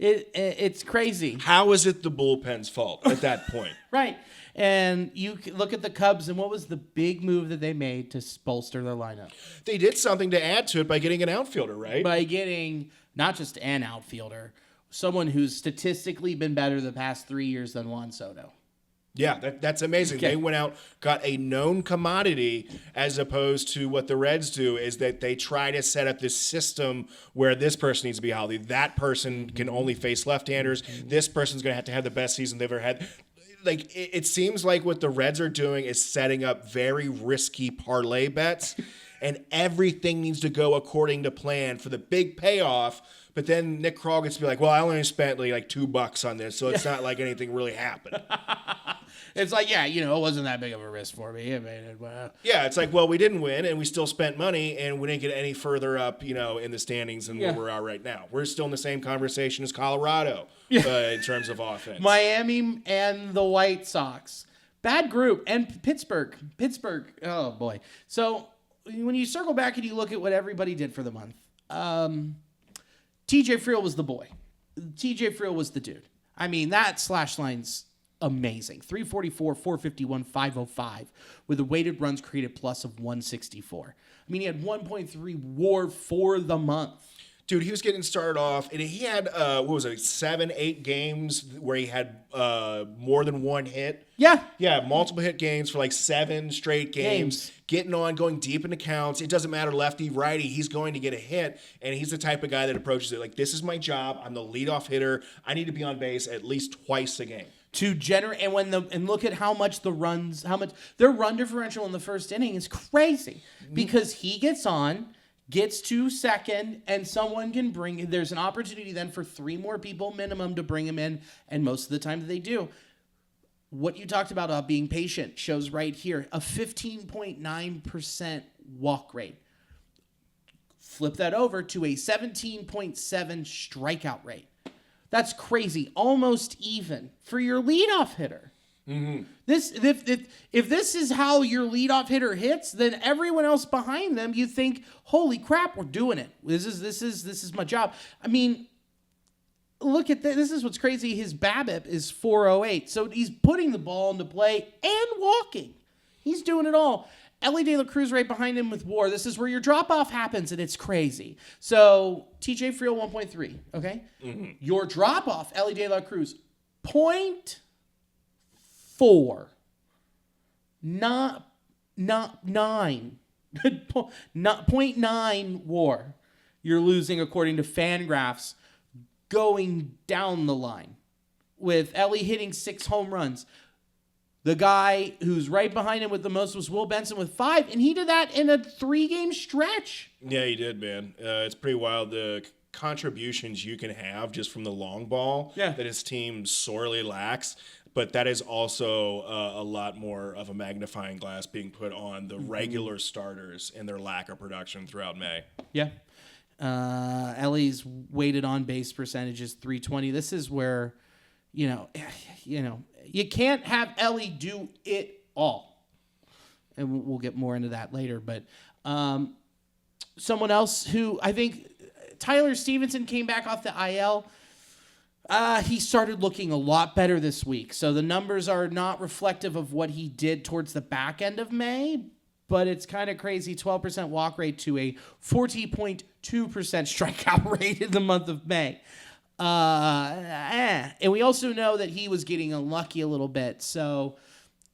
It's crazy. How is it the bullpen's fault at that point? Right. And you look at the Cubs, and what was the big move that they made to bolster their lineup? They did something to add to it by getting an outfielder, right? By getting not just an outfielder, someone who's statistically been better the past 3 years than Juan Soto. Yeah, that's amazing. Okay. They went out, got a known commodity, as opposed to what the Reds do is that they try to set up this system where this person needs to be healthy. That person can only face left-handers. This person's going to have the best season they've ever had. Like it seems like what the Reds are doing is setting up very risky parlay bets, and everything needs to go according to plan for the big payoff. But then Nick Krall gets to be like, well, I only spent like $2 on this, so it's not like anything really happened. It's like, yeah, it wasn't that big of a risk for me. Yeah, it's like, well, we didn't win, and we still spent money, and we didn't get any further up, in the standings than where we're at right now. We're still in the same conversation as Colorado in terms of offense. Miami and the White Sox. Bad group. And Pittsburgh, oh, boy. So when you circle back and you look at what everybody did for the month, TJ Friel was the boy. TJ Friel was the dude. I mean, that slash line's amazing. 344, 451, 505 with a weighted runs created plus of 164. I mean, he had 1.3 WAR for the month. Dude, he was getting started off, and he had, 7, 8 games where he had more than one hit. Yeah. Yeah, multiple hit games for like 7 straight games. Getting on, going deep into counts. It doesn't matter lefty, righty. He's going to get a hit, and he's the type of guy that approaches it like, this is my job. I'm the leadoff hitter. I need to be on base at least twice a game. To generate, and look at how much their run differential in the first inning is crazy because he gets on, gets to second, and someone can there's an opportunity then for 3 more people minimum to bring him in, and most of the time they do. What you talked about being patient shows right here, a 15.9% walk rate. Flip that over to a 17.7 strikeout rate. That's crazy. Almost even for your leadoff hitter. Mm-hmm. If this is how your leadoff hitter hits, then everyone else behind them, you think, holy crap, we're doing it. This is my job. I mean, look at this. This is what's crazy. His BABIP is 408. So he's putting the ball into play and walking. He's doing it all. Elly De La Cruz right behind him with WAR. This is where your drop-off happens, and it's crazy. So, TJ Friel 1.3, okay? Mm-hmm. Your drop-off, Elly De La Cruz, 0.4. Not 9. 0.9 WAR. You're losing according to Fangraphs going down the line with Elly hitting 6 home runs. The guy who's right behind him with the most was Will Benson with 5, and he did that in a 3-game stretch. Yeah, he did, man. It's pretty wild the contributions you can have just from the long ball that his team sorely lacks. But that is also a lot more of a magnifying glass being put on the regular starters and their lack of production throughout May. Yeah. Elly's weighted on base percentage is 320. This is where, you can't have Elly do it all. And we'll get more into that later. But someone else who I think Tyler Stevenson came back off the IL. He started looking a lot better this week. So the numbers are not reflective of what he did towards the back end of May, but it's kind of crazy. 12% walk rate to a 40.2% strikeout rate in the month of May. And we also know that he was getting unlucky a little bit. So,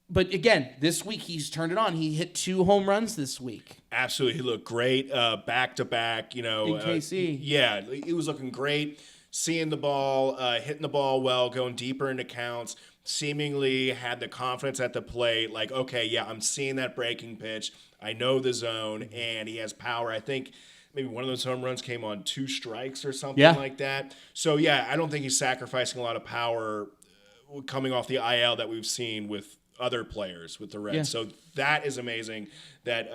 but again, this week he's turned it on. He hit 2 home runs this week. Absolutely. He looked great. Back to back, in KC. Yeah, he was looking great. Seeing the ball, hitting the ball well, going deeper into counts, seemingly had the confidence at the plate. Like, okay, yeah, I'm seeing that breaking pitch. I know the zone, and he has power. I think maybe one of those home runs came on 2 strikes or something like that. So, yeah, I don't think he's sacrificing a lot of power coming off the IL that we've seen with other players with the Reds. Yeah. So that is amazing that,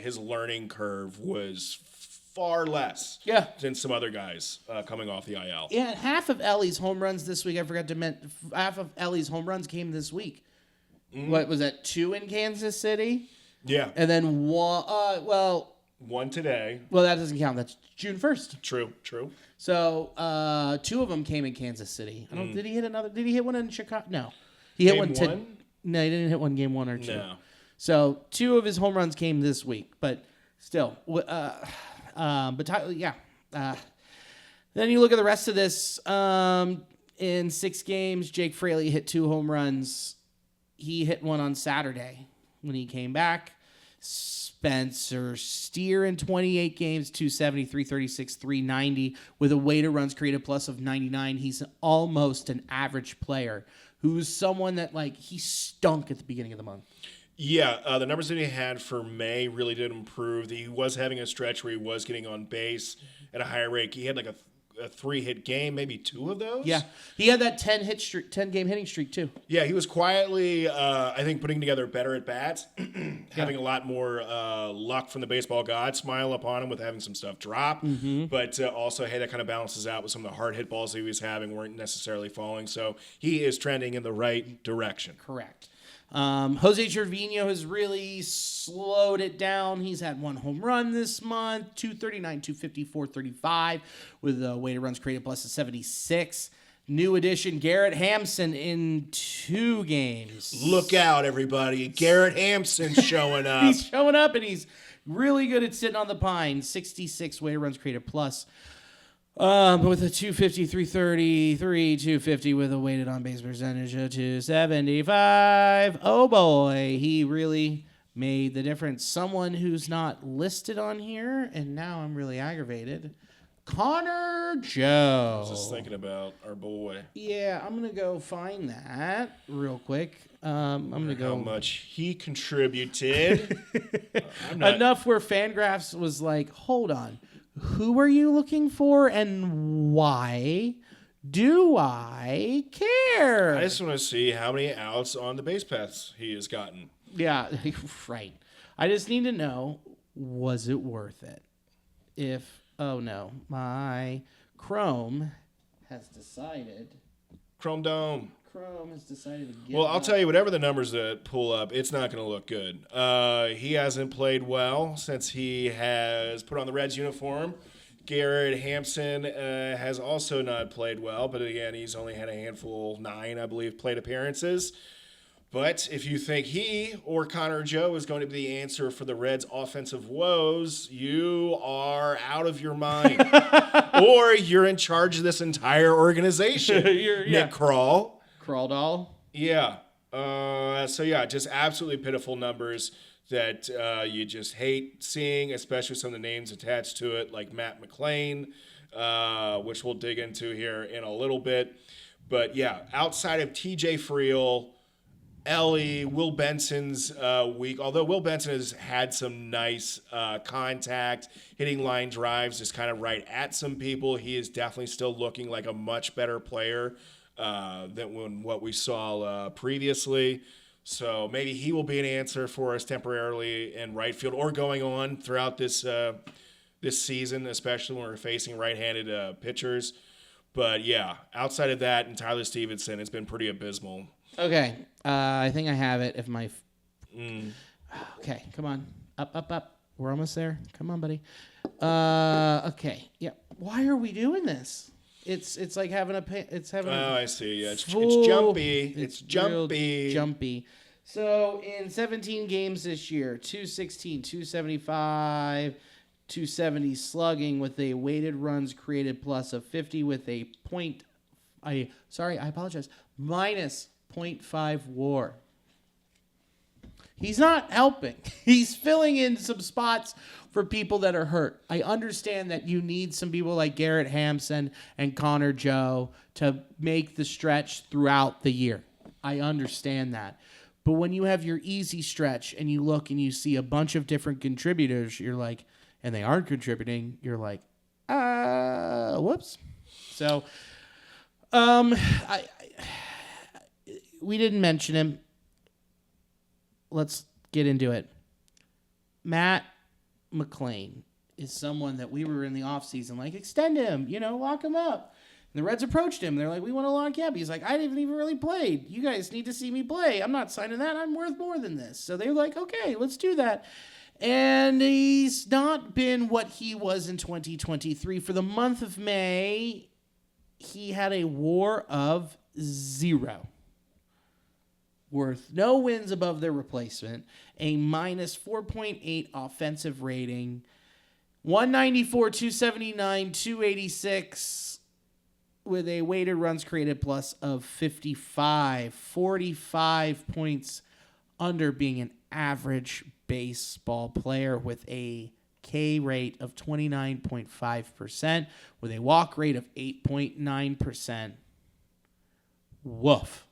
his learning curve was far less than some other guys coming off the IL. Yeah, and half of Elly's home runs this week, I forgot to mention, half of Elly's home runs came this week. Mm-hmm. What was that, 2 in Kansas City? Yeah. And then 1, 1 today. Well, that doesn't count. That's June 1st. True. So 2 of them came in Kansas City. Did he hit another? Did he hit one in Chicago? No. He hit one. No, he didn't hit one game 1 or 2. No. So 2 of his home runs came this week, but still, Then you look at the rest of this. In 6 games, Jake Fraley hit 2 home runs. He hit one on Saturday when he came back. Spencer Steer in 28 games, 270, 336, 390 with a weighted runs created plus of 99. He's almost an average player who's someone that he stunk at the beginning of the month. Yeah, the numbers that he had for May really did improve. He was having a stretch where he was getting on base at a higher rate. He had a 3-hit game, maybe 2 of those. Yeah, he had that 10-game hitting streak too. Yeah, he was quietly, I think, putting together better at bats, having a lot more luck from the baseball god smile upon him with having some stuff drop. Mm-hmm. But also, hey, that kind of balances out with some of the hard hit balls that he was having weren't necessarily falling. So he is trending in the right direction. Correct. Jose Trevino has really slowed it down. He's had 1 home run this month, 239, 250, 435 with weighted runs created plus a 76. New addition, Garrett Hampson in 2 games. Look out, everybody. Garrett Hampson's showing up. He's showing up, and he's really good at sitting on the pine. 66 weighted runs created plus. With a 250, 333, 250 with a weighted on base percentage of 275. Oh boy, he really made the difference. Someone who's not listed on here, and now I'm really aggravated. Connor Joe. Just thinking about our boy. Yeah, I'm gonna go find that real quick. I'm gonna go. How much he contributed. I'm not. Enough where Fangraphs was like, hold on, who are you looking for and why do I care? I just want to see how many outs on the base paths he has gotten. Yeah, right. I just need to know, was it worth it? Oh no, my Chrome has decided. Chrome Dome. Chrome has decided to get. Well, I'll tell you, whatever the numbers that pull up, it's not going to look good. He hasn't played well since he has put on the Reds uniform. Garrett Hampson has also not played well, but again, he's only had a handful, 9, I believe, plate appearances. But if you think he or Connor Joe is going to be the answer for the Reds' offensive woes, you are out of your mind. Or you're in charge of this entire organization, Nick Krall. Crawl doll. Yeah. So, just absolutely pitiful numbers that you just hate seeing, especially some of the names attached to it, like Matt McLain, which we'll dig into here in a little bit. But, yeah, outside of TJ Friel, Ellie, Will Benson's week, although Will Benson has had some nice contact, hitting line drives just kind of right at some people. He is definitely still looking like a much better player than what we saw previously. So maybe he will be an answer for us temporarily in right field or going on throughout this season, especially when we're facing right-handed pitchers. But, yeah, outside of that and Tyler Stevenson, it's been pretty abysmal. Okay, I think I have it. Okay, come on, up. We're almost there. Come on, buddy. Okay, yeah. Why are we doing this? It's like having a. I see. Yeah, it's full, jumpy. It's real jumpy. Jumpy. So in 17 games this year, 216, 275, 270 slugging with a weighted runs created plus of 50 with a I apologize. Minus 0.5 WAR. He's not helping. He's filling in some spots for people that are hurt. I understand that you need some people like Garrett Hampson and Connor Joe to make the stretch throughout the year. I understand that. But when you have your easy stretch and you look and you see a bunch of different contributors, you're like, and they aren't contributing, you're like, whoops. So, we didn't mention him. Let's get into it. Matt McLain is someone that we were in the offseason, like, extend him, lock him up. And the Reds approached him. They're like, we want to lock you up. He's like, I didn't even really play. You guys need to see me play. I'm not signing that. I'm worth more than this. So they're like, okay, let's do that. And he's not been what he was in 2023. For the month of May, he had a WAR of 0. Worth no wins above their replacement, a minus 4.8 offensive rating, 194, 279, 286 with a weighted runs created plus of 55, 45 points under being an average baseball player with a K rate of 29.5% with a walk rate of 8.9%. Woof.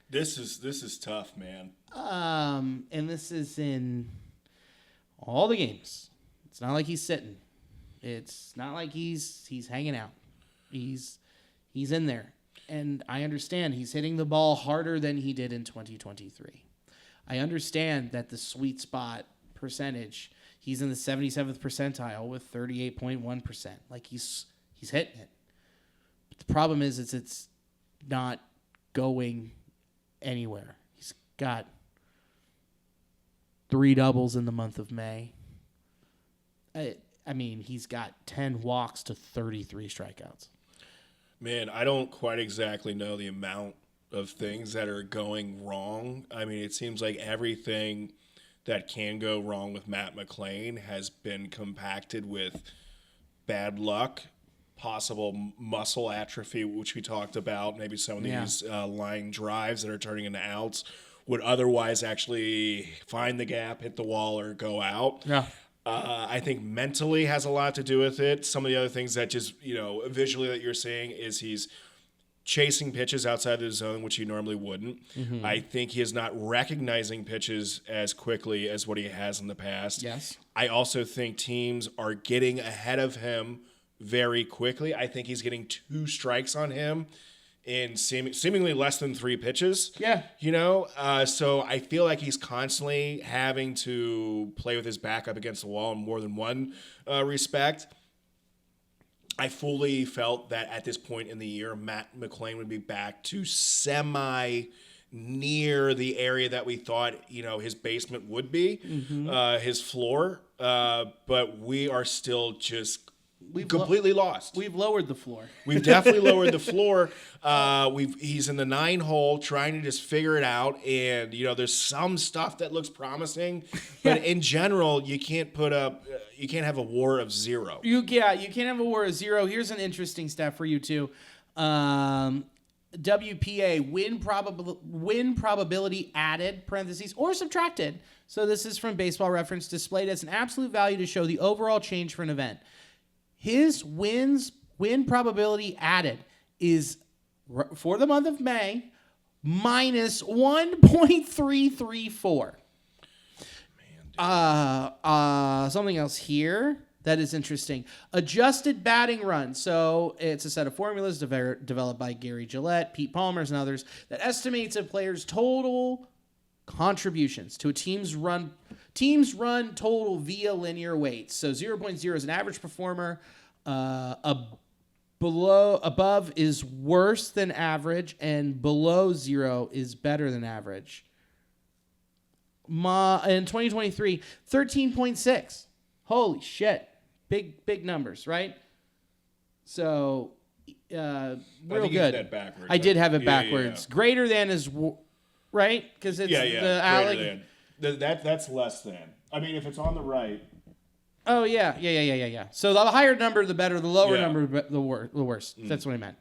This is tough, man. And this is in all the games. It's not like he's sitting. It's not like he's hanging out. He's in there. And I understand he's hitting the ball harder than he did in 2023. I understand that the sweet spot percentage, he's in the 77th percentile with 38.1%. Like he's hitting it. But the problem is it's not going anywhere. He's got 3 doubles in the month of May. I mean, he's got 10 walks to 33 strikeouts. Man, I don't quite exactly know the amount of things that are going wrong. I mean, it seems like everything that can go wrong with Matt McLain has been compacted with bad luck, possible muscle atrophy, which we talked about, maybe some of these line drives that are turning into outs would otherwise actually find the gap, hit the wall, or go out. Yeah. I think mentally has a lot to do with it. Some of the other things that just, visually that you're seeing is he's chasing pitches outside of the zone, which he normally wouldn't. Mm-hmm. I think he is not recognizing pitches as quickly as what he has in the past. Yes. I also think teams are getting ahead of him very quickly. I think he's getting 2 strikes on him in seemingly less than 3 pitches. Yeah. So I feel like he's constantly having to play with his back up against the wall in more than one respect. I fully felt that at this point in the year, Matt McLain would be back to semi near the area that we thought, his basement would be, his floor. But we are still just completely lost. We've lowered the floor. We've definitely lowered the floor. He's in the 9 hole trying to just figure it out. And, there's some stuff that looks promising, but in general, you can't have a WAR of 0. You can't have a WAR of 0. Here's an interesting stat for you too. WPA, win probability added, parentheses, or subtracted. So this is from Baseball Reference, displayed as an absolute value to show the overall change for an event. His win probability added is, for the month of May, minus 1.334. Something else here that is interesting. Adjusted batting run. So it's a set of formulas developed by Gary Gillette, Pete Palmers, and others that estimates a player's total contributions to a team's run total via linear weights. So 0.0 is an average performer. Above is worse than average, and below 0 is better than average. In 2023, 13.6. Holy shit. Big numbers, right? So, real good. That backwards. I did have it backwards. Yeah. Greater than is, right? Because it's greater than. That's less than. I mean, if it's on the right. Oh, yeah. So the higher number, the better. The lower number, the worse. That's what I meant.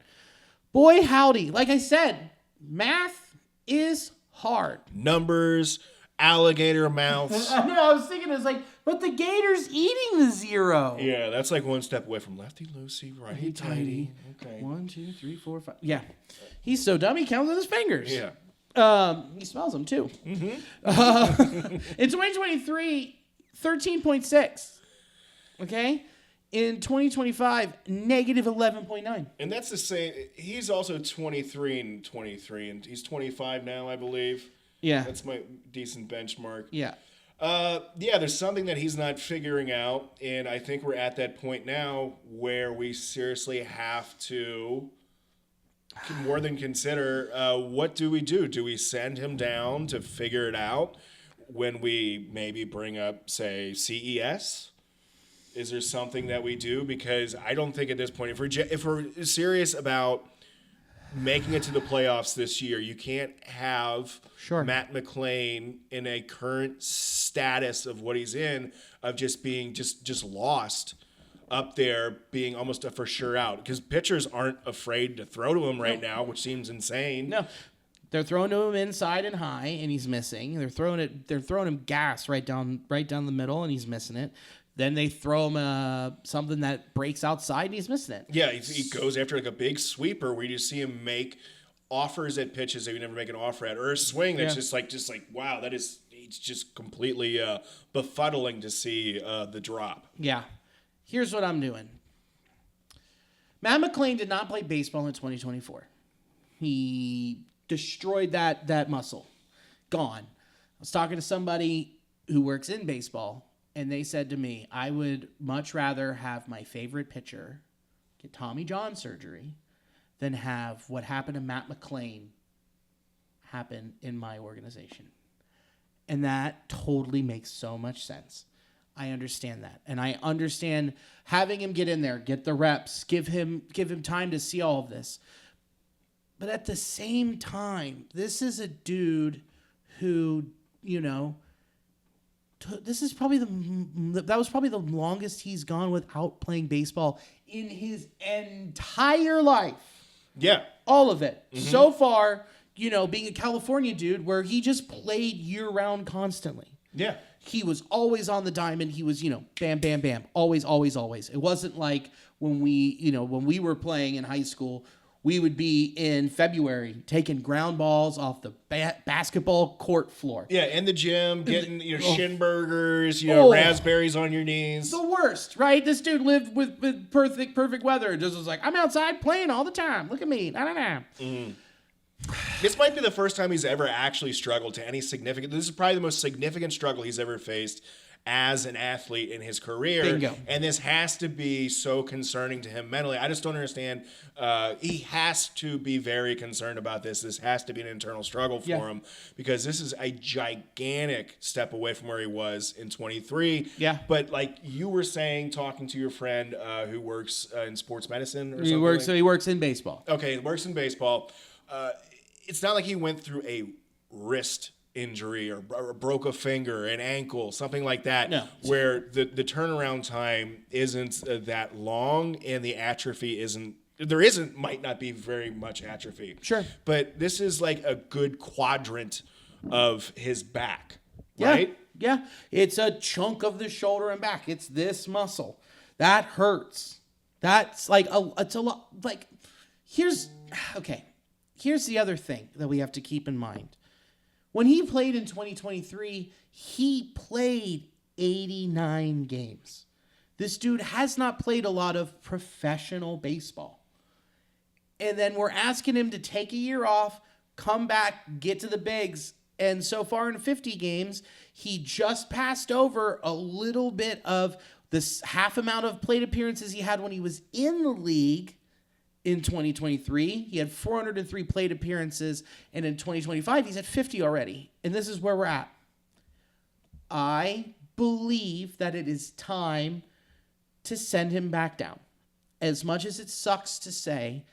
Boy, howdy. Like I said, math is hard. Numbers, alligator mouths. I know. I was thinking, it's like, but the gator's eating the 0. Yeah, that's like one step away from lefty loosey, righty tighty. Okay. 1, 2, 3, 4, 5. Yeah. He's so dumb he counts with his fingers. Yeah. He smells them too. Mm-hmm. In 2023, 13.6. Okay? In 2025, negative 11.9. And that's the same. He's also 23 and 23, and he's 25 now, I believe. Yeah. That's my decent benchmark. Yeah. There's something that he's not figuring out, and I think we're at that point now where we seriously have to more than consider what do we do? Do we send him down to figure it out when we maybe bring up, say, CES? Is there something that we do? Because I don't think at this point, if we're serious about making it to the playoffs this year, you can't have Matt McLain in a current status of what he's in, of just being just lost up there, being almost a for sure out. Because pitchers aren't afraid to throw to him right now, which seems insane. No. They're throwing to him inside and high, and he's missing. They're throwing him gas right down the middle, and he's missing it. Then they throw him something that breaks outside, and he's missing it. Yeah, he goes after like a big sweeper where you just see him make offers at pitches that you never make an offer at, or a swing that's just like wow, it's just completely befuddling to see the drop. Yeah. Here's what I'm doing. Matt McLain did not play baseball in 2024. He destroyed that muscle. Gone. I was talking to somebody who works in baseball, and they said to me, I would much rather have my favorite pitcher get Tommy John surgery than have what happened to Matt McLain happen in my organization. And that totally makes so much sense. I understand that. And I understand having him get in there, get the reps, give him time to see all of this. But at the same time, this is a dude who, this is probably that was probably the longest he's gone without playing baseball in his entire life. Yeah. All of it. Mm-hmm. So far, being a California dude where he just played year-round constantly. Yeah. He was always on the diamond. He was, bam, bam, bam. Always, always, always. It wasn't like when we were playing in high school, we would be in February taking ground balls off the basketball court floor. Yeah, in the gym, getting shin burgers, raspberries on your knees. The worst, right? This dude lived with perfect weather. Just was like, I'm outside playing all the time. Look at me. Mm. This might be the first time he's ever actually struggled to any significant. This is probably the most significant struggle he's ever faced as an athlete in his career. Bingo. And this has to be so concerning to him mentally. I just don't understand. He has to be very concerned about this. This has to be an internal struggle for him because this is a gigantic step away from where he was in 23. Yeah. But like you were saying, talking to your friend who works in sports medicine or something. He works in baseball. Okay, he works in baseball. It's not like he went through a wrist injury or broke a finger, an ankle, something like that, no. where the turnaround time isn't that long and the atrophy might not be very much atrophy. Sure. But this is like a good quadrant of his back, right? Yeah. It's a chunk of the shoulder and back. It's this muscle. That hurts. That's like, it's a lot. Like, here's the other thing that we have to keep in mind. When he played in 2023, he played 89 games. This dude has not played a lot of professional baseball. And then we're asking him to take a year off, come back, get to the bigs. And so far in 50 games, he just passed over a little bit of this half amount of plate appearances he had when he was in the league. In 2023, he had 403 plate appearances, and in 2025, he's at 50 already. And this is where we're at. I believe that it is time to send him back down. As much as it sucks to say,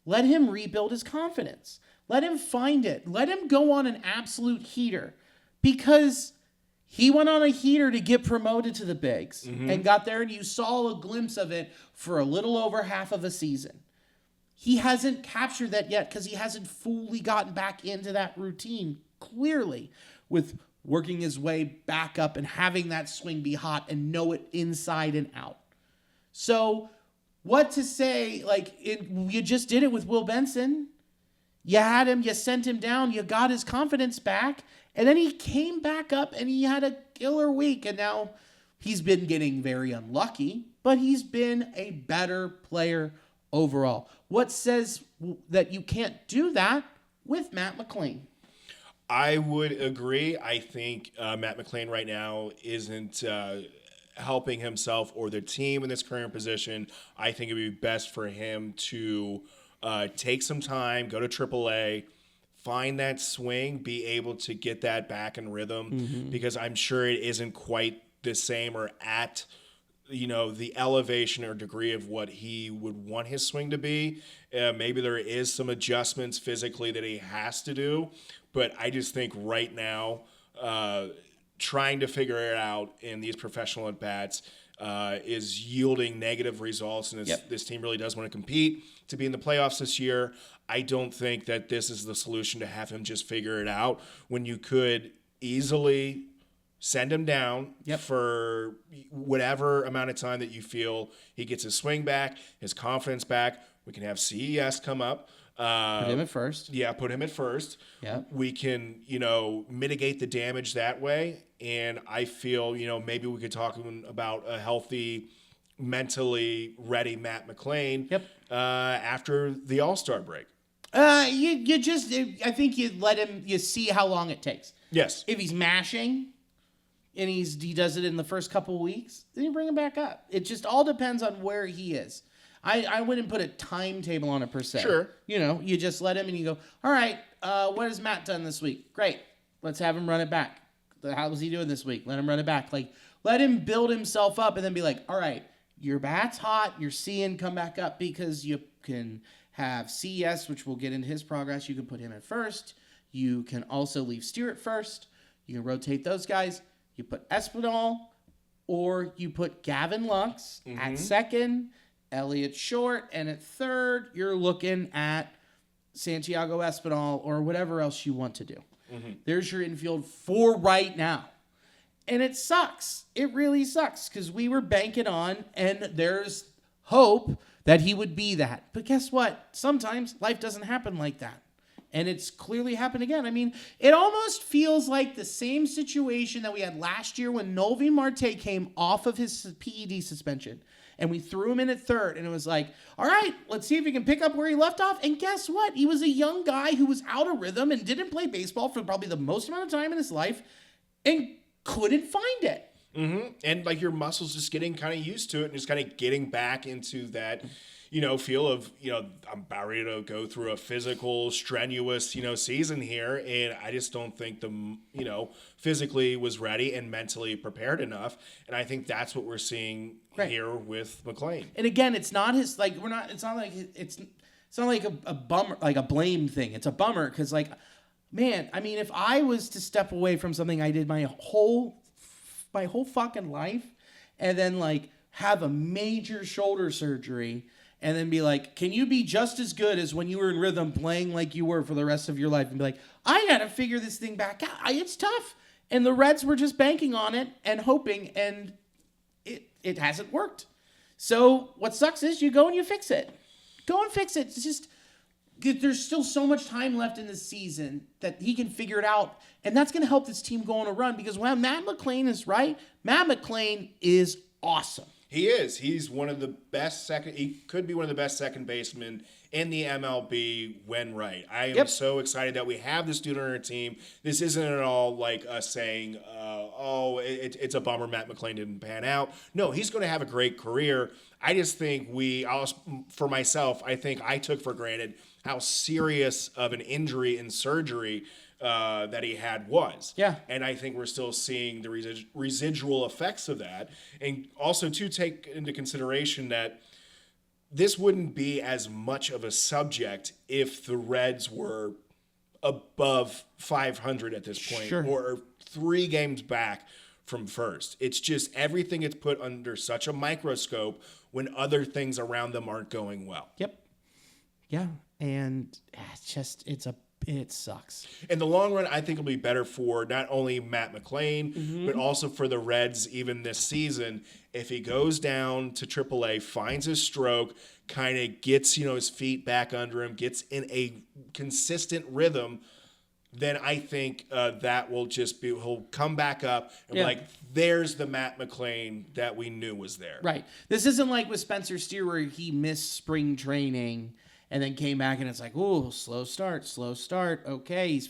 let him rebuild his confidence. Let him find it. Let him go on an absolute heater. Because he went on a heater to get promoted to the bigs and got there, and you saw a glimpse of it for a little over half of a season. He hasn't captured that yet because he hasn't fully gotten back into that routine, clearly, with working his way back up and having that swing be hot and know it inside and out. So what to say, you just did it with Will Benson. You had him, you sent him down, you got his confidence back, and then he came back up and he had a killer week, and now he's been getting very unlucky, but he's been a better player overall. What says that you can't do that with Matt McLain? I would agree. I think Matt McLain right now isn't helping himself or the team in this current position. I think it would be best for him to take some time, go to AAA, find that swing, be able to get that back in rhythm, because I'm sure it isn't quite the same or at the elevation or degree of what he would want his swing to be. Maybe there is some adjustments physically that he has to do, but I just think right now, trying to figure it out in these professional at-bats is yielding negative results, and this team really does want to compete to be in the playoffs this year. I don't think that this is the solution to have him just figure it out when you could easily send him down for whatever amount of time that you feel he gets his swing back, his confidence back. We can have CES come up. Put him at first. Yeah, put him at first. Yeah. We can, mitigate the damage that way. And I feel, maybe we could talk about a healthy, mentally ready Matt McLain after the All-Star break. I think you let him, you see how long it takes. Yes. If he's mashing and he does it in the first couple of weeks, then you bring him back up. It just all depends on where he is. I wouldn't put a timetable on it per se. Sure. You just let him and you go, all right, what has Matt done this week? Great. Let's have him run it back. How was he doing this week? Let him run it back. Like, let him build himself up and then be like, all right, your bat's hot. You're seeing come back up because you can have CES, which we'll get into his progress. You can put him at first. You can also leave Stewart first. You can rotate those guys. You put Espinal, or you put Gavin Lux at second, Elliott Short, and at third, you're looking at Santiago Espinal or whatever else you want to do. There's your infield for right now. And it sucks. It really sucks because we were banking on, and there's hope that he would be that. But guess what? Sometimes life doesn't happen like that. And it's clearly happened again. I mean, it almost feels like the same situation that we had last year when Noelvi Marte came off of his PED suspension. And we threw him in at third. And it was like, all right, let's see if he can pick up where he left off. And guess what? He was a young guy who was out of rhythm and didn't play baseball for probably the most amount of time in his life and couldn't find it. And like your muscles just getting kind of used to it and just kind of getting back into that, feel of, I'm about ready to go through a physical, strenuous, season here. And I just don't think physically was ready and mentally prepared enough. And I think that's what we're seeing here with McLain. And again, it's not his, like, it's not like a bummer, like a blame thing. It's a bummer because, like, man, I mean, if I was to step away from something I did my whole fucking life and then, like, have a major shoulder surgery and then be like, can you be just as good as when you were in rhythm playing like you were for the rest of your life? And be like, I got to figure this thing back out. It's tough. And the Reds were just banking on it and hoping, and it hasn't worked. So what sucks is you go and you fix it. Go and fix it. It's just, there's still so much time left in the season that he can figure it out. And that's going to help this team go on a run because when Matt McLain is right, Matt McLain is awesome. He is. He's one of the best he could be one of the best second basemen in the MLB when right. I am so excited that we have this dude on our team. This isn't at all like us saying, it's a bummer Matt McLain didn't pan out. No, he's going to have a great career. I just think for myself, I think I took for granted how serious of an injury and surgery that he had was. Yeah. And I think we're still seeing the residual effects of that. And also to take into consideration that this wouldn't be as much of a subject if the Reds were above 500 at this point or 3 games back from first. It's just everything gets put under such a microscope when other things around them aren't going well. Yep. Yeah. And it sucks. In the long run, I think it'll be better for not only Matt McLain, but also for the Reds even this season. If he goes down to AAA, finds his stroke, kind of gets his feet back under him, gets in a consistent rhythm, then I think that will just be, he'll come back up and be like, there's the Matt McLain that we knew was there. Right. This isn't like with Spencer Steer where he missed spring training and then came back and it's like, oh, slow start. Okay.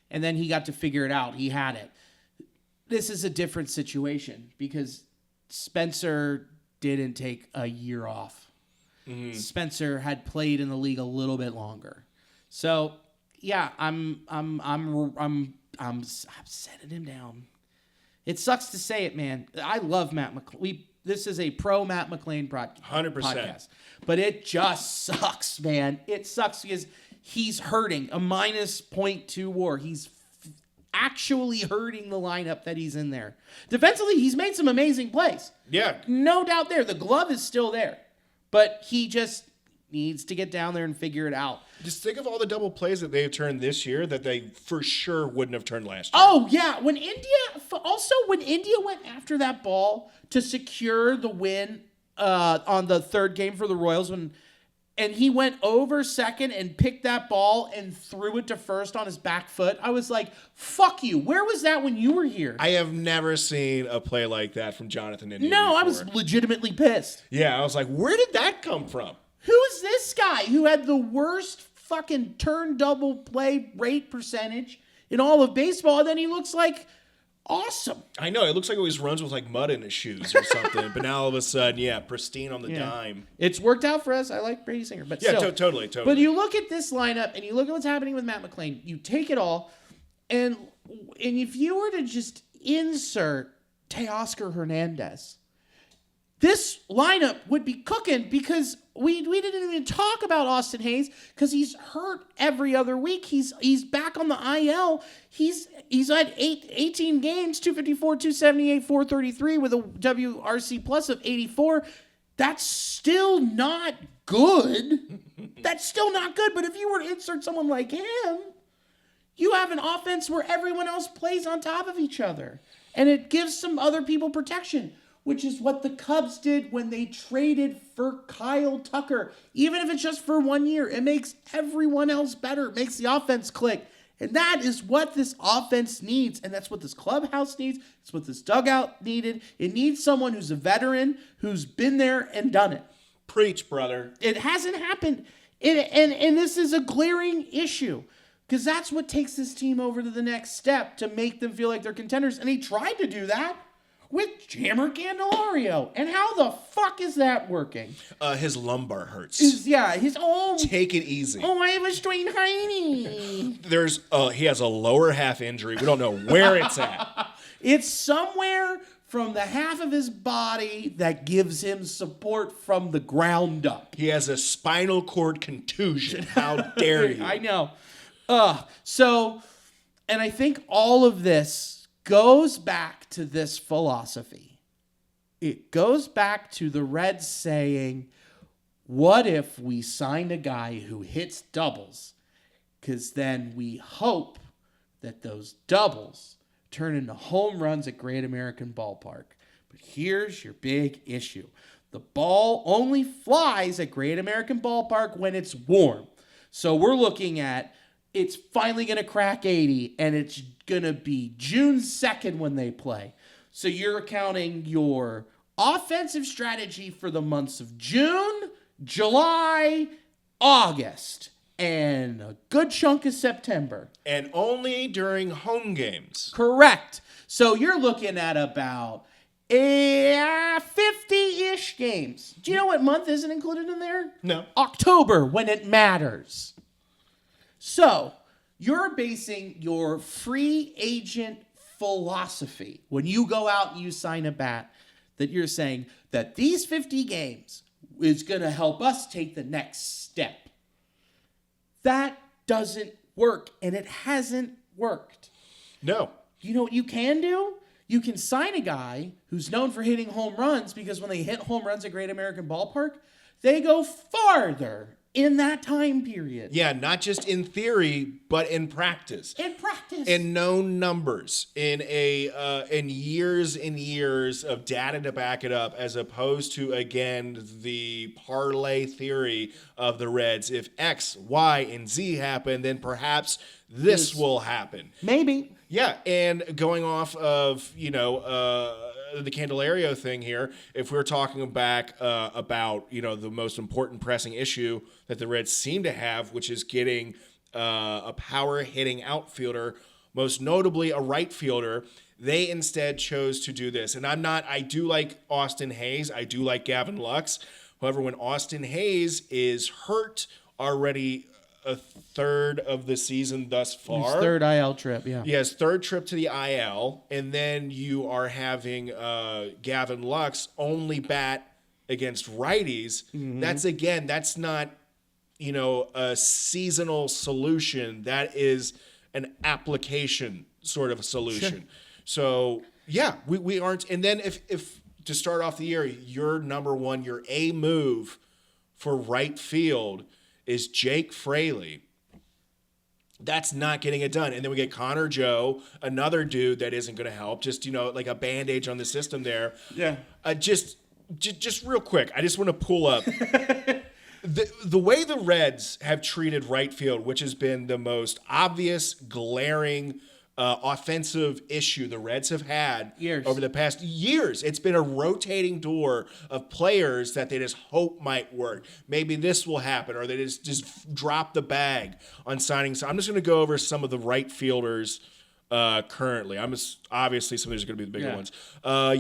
And then he got to figure it out. He had it. This is a different situation because Spencer didn't take a year off. Spencer had played in the league a little bit longer. So yeah, I'm setting him down. It sucks to say it, man. I love Matt McLain. This is a pro Matt McLain 100%. podcast. But it just sucks, man. It sucks because he's hurting. A minus .2 WAR. He's actually hurting the lineup that he's in there. Defensively, he's made some amazing plays. Yeah. No doubt there. The glove is still there. But he just needs to get down there and figure it out. Just think of all the double plays that they've turned this year that they for sure wouldn't have turned last year. Oh, yeah. When India went after that ball to secure the win on the third game for the Royals, and he went over second and picked that ball and threw it to first on his back foot, I was like, fuck you. Where was that when you were here? I have never seen a play like that from Jonathan India No, before. I was legitimately pissed. Yeah, I was like, where did that come from? Who is this guy who had the worst fucking turn double play rate percentage in all of baseball? And then he looks like awesome. I know. It looks like he always runs with like mud in his shoes or something. But now all of a sudden, yeah, pristine on the dime. It's worked out for us. I like Brady Singer. But Yeah, still, totally. But you look at this lineup and you look at what's happening with Matt McClain. You take it all, and if you were to just insert Teoscar Hernandez, this lineup would be cooking because we didn't even talk about Austin Hayes because he's hurt every other week. He's back on the IL. He's had 18 games, 254, 278, 433 with a WRC plus of 84. That's still not good. That's still not good. But if you were to insert someone like him, you have an offense where everyone else plays on top of each other. And it gives some other people protection, which is what the Cubs did when they traded for Kyle Tucker. Even if it's just for 1 year, it makes everyone else better. It makes the offense click. And that is what this offense needs. And that's what this clubhouse needs. It's what this dugout needed. It needs someone who's a veteran, who's been there and done it. Preach, brother. It hasn't happened. And this is a glaring issue. Because that's what takes this team over to the next step to make them feel like they're contenders. And he tried to do that with Jammer Candelario. And how the fuck is that working? His lumbar hurts. Take it easy. Oh, I have a strained hiney. He has a lower half injury. We don't know where it's at. It's somewhere from the half of his body that gives him support from the ground up. He has a spinal cord contusion. How dare you? I know. And I think all of this goes back to this philosophy. It goes back to the Reds saying, what if we signed a guy who hits doubles? Because then we hope that those doubles turn into home runs at Great American Ballpark. But here's your big issue. The ball only flies at Great American Ballpark when it's warm. So we're looking at it's finally going to crack 80, and it's going to be June 2nd when they play. So you're counting your offensive strategy for the months of June, July, August, and a good chunk of September. And only during home games. Correct. So you're looking at about 50-ish games. Do you know what month isn't included in there? No. October, when it matters. So, you're basing your free agent philosophy when you go out and you sign a bat, that you're saying that these 50 games is going to help us take the next step. That doesn't work, and it hasn't worked. No. You know what you can do? You can sign a guy who's known for hitting home runs because when they hit home runs at Great American Ballpark, they go farther in that time period. Yeah, not just in theory, but in practice. In known numbers, in years and years of data to back it up, as opposed to, again, the parlay theory of the Reds. If X, Y, and Z happen, then perhaps this will happen. Maybe. Yeah, and going off of, the Candelario thing here, if we're talking back about, the most important pressing issue that the Reds seem to have, which is getting a power-hitting outfielder, most notably a right fielder, they instead chose to do this. And I do like Austin Hayes. I do like Gavin Lux. However, when Austin Hayes is hurt already a third of the season thus far. His third IL trip, yeah. Yes, third trip to the IL, and then you are having Gavin Lux only bat against righties. Mm-hmm. That's not, a seasonal solution. That is an application sort of a solution. Sure. So, yeah, we aren't. And then if to start off the year, your number one, your A move for right field is Jake Fraley. That's not getting it done. And then we get Connor Joe, another dude that isn't going to help. Just, like a bandage on the system there. Yeah. Just real quick, I just want to pull up the way the Reds have treated right field, which has been the most obvious, glaring offensive issue the Reds have had over the past years. It's been a rotating door of players that they just hope might work. Maybe this will happen, or they just drop the bag on signing. So I'm just going to go over some of the right fielders currently. Obviously some of these are going to be the bigger Yeah. ones.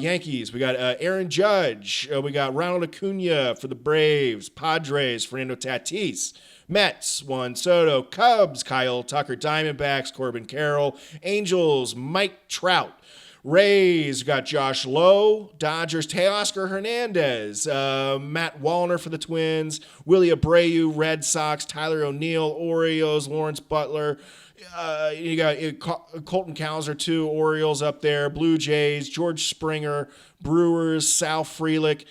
Yankees, we got Aaron Judge. We got Ronald Acuna for the Braves. Padres, Fernando Tatis. Mets, Juan Soto. Cubs, Kyle Tucker. Diamondbacks, Corbin Carroll. Angels, Mike Trout. Rays, got Josh Lowe. Dodgers, Teoscar Hernandez. Matt Wallner for the Twins. Willie Abreu, Red Sox. Tyler O'Neill, Orioles. Lawrence Butler. You got Colton Cowser, too. Orioles up there. Blue Jays, George Springer. Brewers, Sal Frelick.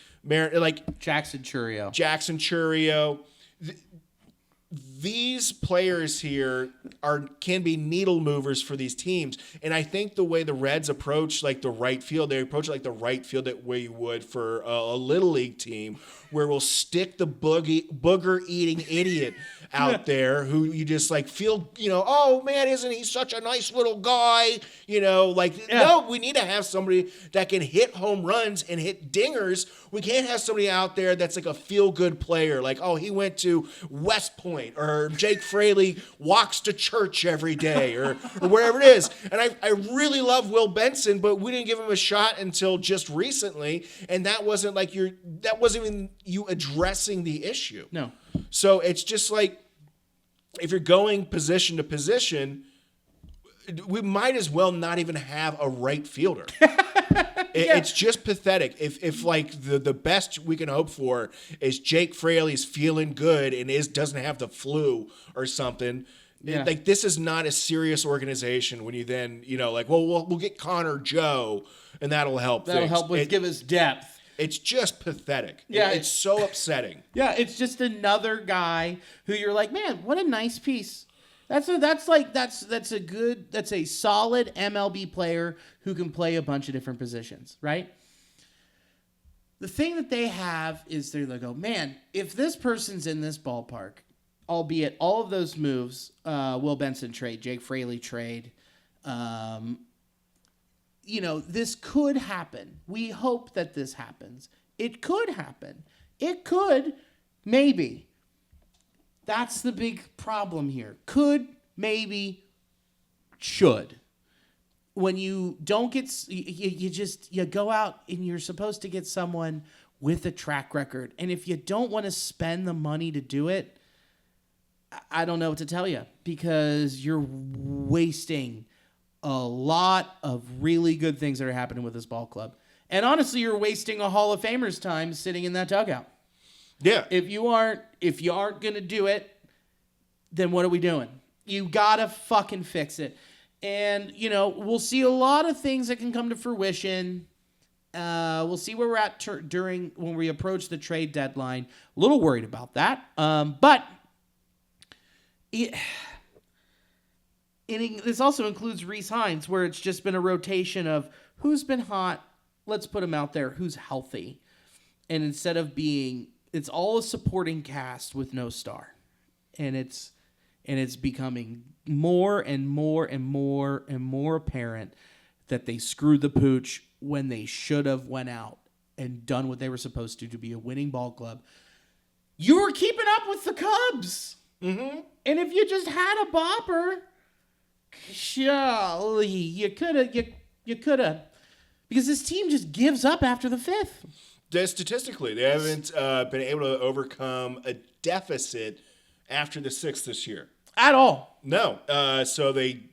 Jackson Churio. Jackson Churio. These players here can be needle movers for these teams, and I think the way the Reds approach like the right field, they approach it like the right field that way you would for a little league team, where we'll stick the booger eating idiot out there who you just like feel, oh man, isn't he such a nice little guy? No, we need to have somebody that can hit home runs and hit dingers. We can't have somebody out there that's like a feel good player, like, oh, he went to West Point, or Jake Fraley walks to church every day, or wherever it is. And I really love Will Benson, but we didn't give him a shot until just recently, and that wasn't even you addressing the issue. No. So it's just like, if you're going position to position, we might as well not even have a right fielder. It's just pathetic. If like the best we can hope for is Jake Fraley's feeling good and doesn't have the flu or something. Yeah. Like, this is not a serious organization when you then, we'll get Connor Joe and that'll help. Give us depth. It's just pathetic. Yeah, it's so upsetting. Yeah, it's just another guy who you're like, man, what a nice piece. That's a solid MLB player who can play a bunch of different positions, right? The thing that they have is they go, man, if this person's in this ballpark, albeit all of those moves, Will Benson trade, Jake Fraley trade, this could happen. We hope that this happens. It could happen. It could, maybe. That's the big problem here. Could, maybe, should. When you don't get, you go out and you're supposed to get someone with a track record. And if you don't want to spend the money to do it, I don't know what to tell you, because you're wasting a lot of really good things that are happening with this ball club. And honestly, you're wasting a Hall of Famer's time sitting in that dugout. Yeah. If you aren't going to do it, then what are we doing? You got to fucking fix it. And, we'll see a lot of things that can come to fruition. We'll see where we're at when we approach the trade deadline. A little worried about that. But this also includes Rhys Hines, where it's just been a rotation of who's been hot, let's put him out there, who's healthy. And instead of it's all a supporting cast with no star. And it's becoming more and more and more and more apparent that they screwed the pooch when they should have went out and done what they were supposed to be a winning ball club. You were keeping up with the Cubs. Mm-hmm. And if you just had a bopper, golly, you could have, because this team just gives up after the fifth. Statistically, they haven't been able to overcome a deficit after the sixth this year. At all. No. So they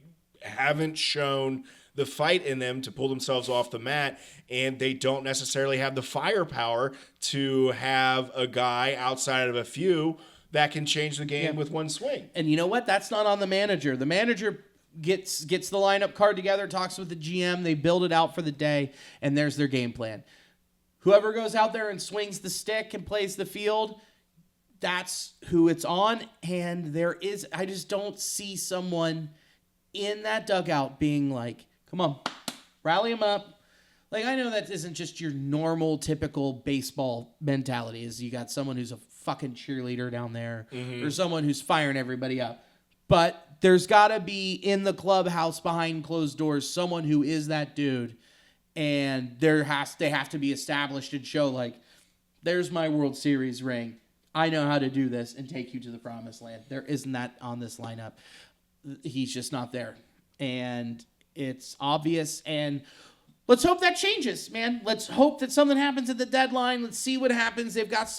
haven't shown the fight in them to pull themselves off the mat, and they don't necessarily have the firepower to have a guy outside of a few that can change the game with one swing. And you know what? That's not on the manager. The manager gets the lineup card together, talks with the GM, they build it out for the day, and there's their game plan. Whoever goes out there and swings the stick and plays the field, that's who it's on. And I just don't see someone in that dugout being like, come on, rally them up. Like, I know that isn't just your normal, typical baseball mentality, is you got someone who's a fucking cheerleader down there, or someone who's firing everybody up. But there's got to be in the clubhouse behind closed doors someone who is that dude, and they have to be established and show, like, there's my World Series ring. I know how to do this and take you to the promised land. There isn't that on this lineup. He's just not there. And It's obvious, and let's hope that changes, man. Let's hope that something happens at the deadline. Let's see what happens. They've got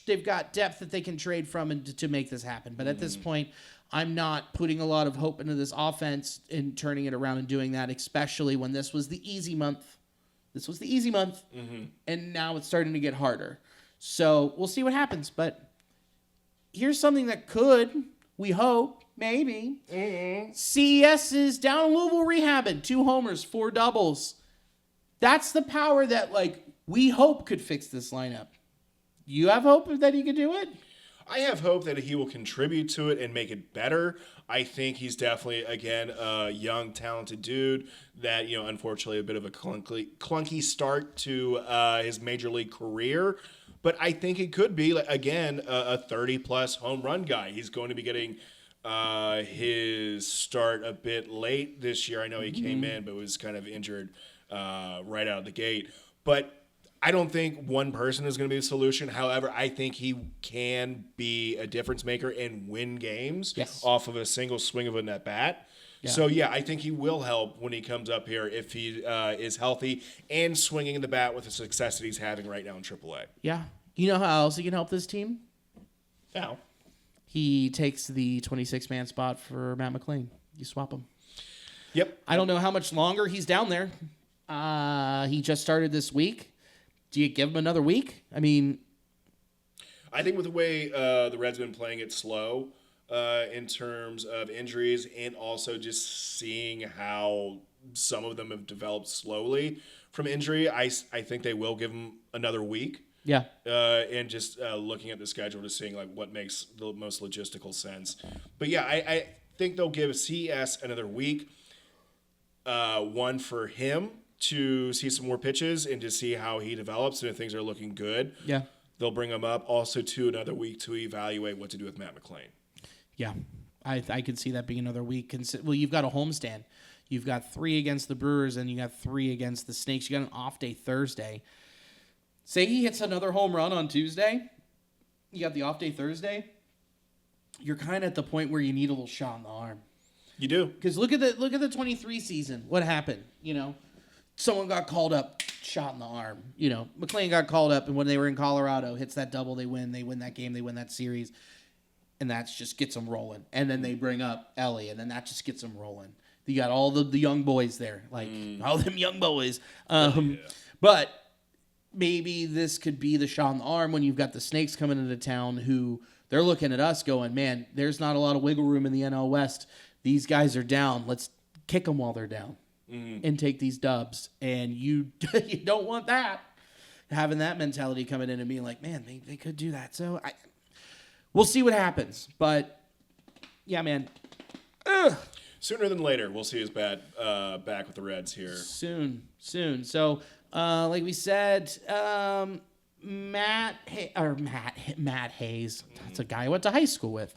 they've got depth that they can trade from and to make this happen. But at this point, I'm not putting a lot of hope into this offense and turning it around and doing that, especially when this was the easy month. This was the easy month, and now it's starting to get harder. So we'll see what happens. But here's something that could, we hope, maybe. CES is down in Louisville rehabbing. 2 homers, 4 doubles. That's the power that, like, we hope could fix this lineup. You have hope that he could do it? I have hope that he will contribute to it and make it better. I think he's definitely, again, a young, talented dude that, unfortunately a bit of a clunky start to his major league career. But I think he could be, again, a 30-plus home run guy. He's going to be getting his start a bit late this year. I know he came in but was kind of injured right out of the gate. But I don't think one person is going to be the solution. However, I think he can be a difference maker and win games off of a single swing of a net bat. Yeah. So, I think he will help when he comes up here if he is healthy and swinging the bat with the success that he's having right now in AAA. Yeah. You know how else he can help this team? How? He takes the 26-man spot for Matt McLain. You swap him. Yep. I don't know how much longer he's down there. He just started this week. Do you give him another week? I mean, I think with the way the Reds have been playing it slow in terms of injuries and also just seeing how some of them have developed slowly from injury, I think they will give him another week. Yeah. And just looking at the schedule to seeing like what makes the most logistical sense. But I think they'll give CES another week. One for him to see some more pitches and to see how he develops, and if things are looking good, they'll bring him up. Also, another week to evaluate what to do with Matt McLain. Yeah, I could see that being another week. Well, you've got a homestand. You've got 3 against the Brewers, and you got 3 against the Snakes. You got an off day Thursday. Say he hits another home run on Tuesday. You got the off day Thursday. You're kind of at the point where you need a little shot in the arm. You do, because look at the 23 season. What happened? Someone got called up, shot in the arm. McLain got called up, and when they were in Colorado, hits that double, they win that game, they win that series, and that just gets them rolling. And then they bring up Ellie, and then that just gets them rolling. You got all the young boys there, all them young boys. But maybe this could be the shot in the arm when you've got the Snakes coming into town who they're looking at us going, man, there's not a lot of wiggle room in the NL West. These guys are down. Let's kick them while they're down. And take these dubs, and you don't want that. Having that mentality coming in and being like, man, they could do that. So we'll see what happens. But yeah, man. Sooner than later, we'll see his bat back with the Reds here. Soon. So like we said, Matt Hayes. That's a guy I went to high school with.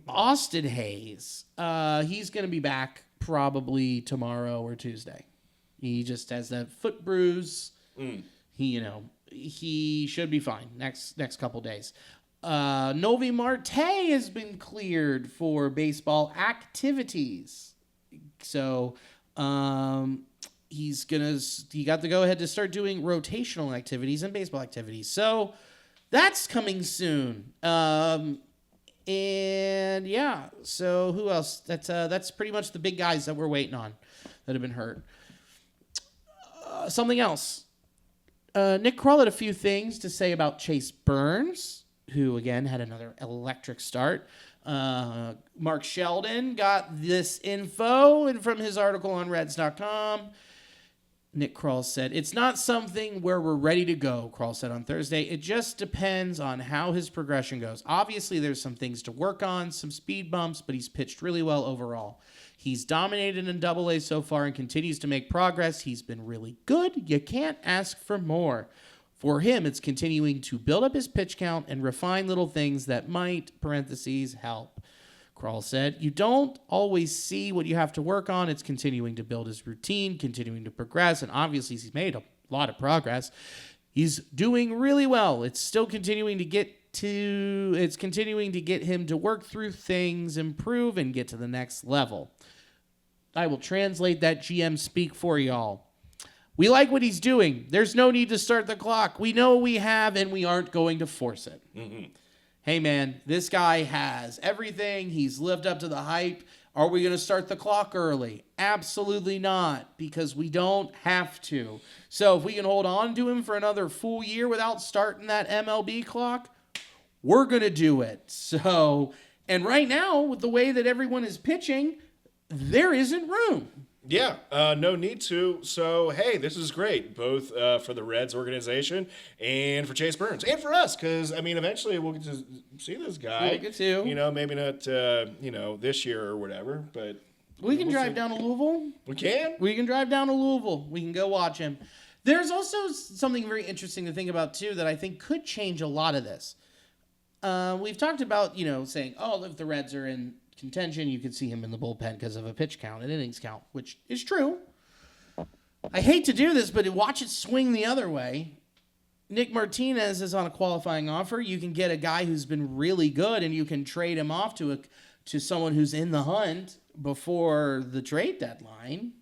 Austin Hayes. He's gonna be back probably tomorrow or Tuesday. He just has that foot bruise. He should be fine next couple days. Novi Marte has been cleared for baseball activities. So he got to go ahead to start doing rotational activities and baseball activities. So that's coming soon. And yeah, so who else? That's pretty much the big guys that we're waiting on that have been hurt. Something else. Nick Krall had a few things to say about Chase Burns, who again had another electric start. Mark Sheldon got this info and from his article on Reds.com. Nick Krall said, "It's not something where we're ready to go," Krall said on Thursday. "It just depends on how his progression goes. Obviously, there's some things to work on, some speed bumps, but he's pitched really well overall. He's dominated in Double-A so far and continues to make progress. He's been really good. You can't ask for more. For him, it's continuing to build up his pitch count and refine little things that might, parentheses, help." Krall said, "You don't always see what you have to work on. It's continuing to build his routine, continuing to progress, and obviously he's made a lot of progress. He's doing really well. It's still continuing to get him to work through things, improve, and get to the next level." I will translate that GM speak for y'all. We like what he's doing. There's no need to start the clock. We know what we have, and we aren't going to force it. Mm-hmm. Hey, man, this guy has everything. He's lived up to the hype. Are we going to start the clock early? Absolutely not, because we don't have to. So if we can hold on to him for another full year without starting that MLB clock, we're going to do it. So, and right now, with the way that everyone is pitching, there isn't room. Yeah, no need to. So, hey, this is great, both for the Reds organization and for Chase Burns and for us, because, I mean, eventually we'll get to see this guy. We'll get to. You know, maybe not, this year or whatever, but... We can drive down to Louisville. We can? We can drive down to Louisville. We can go watch him. There's also something very interesting to think about, too, that I think could change a lot of this. We've talked about, saying, if the Reds are in contention, you could see him in the bullpen because of a pitch count, an innings count, which is true. I hate to do this, but watch it swing the other way. Nick Martinez is on a qualifying offer. You can get a guy who's been really good, and you can trade him off to someone who's in the hunt before the trade deadline.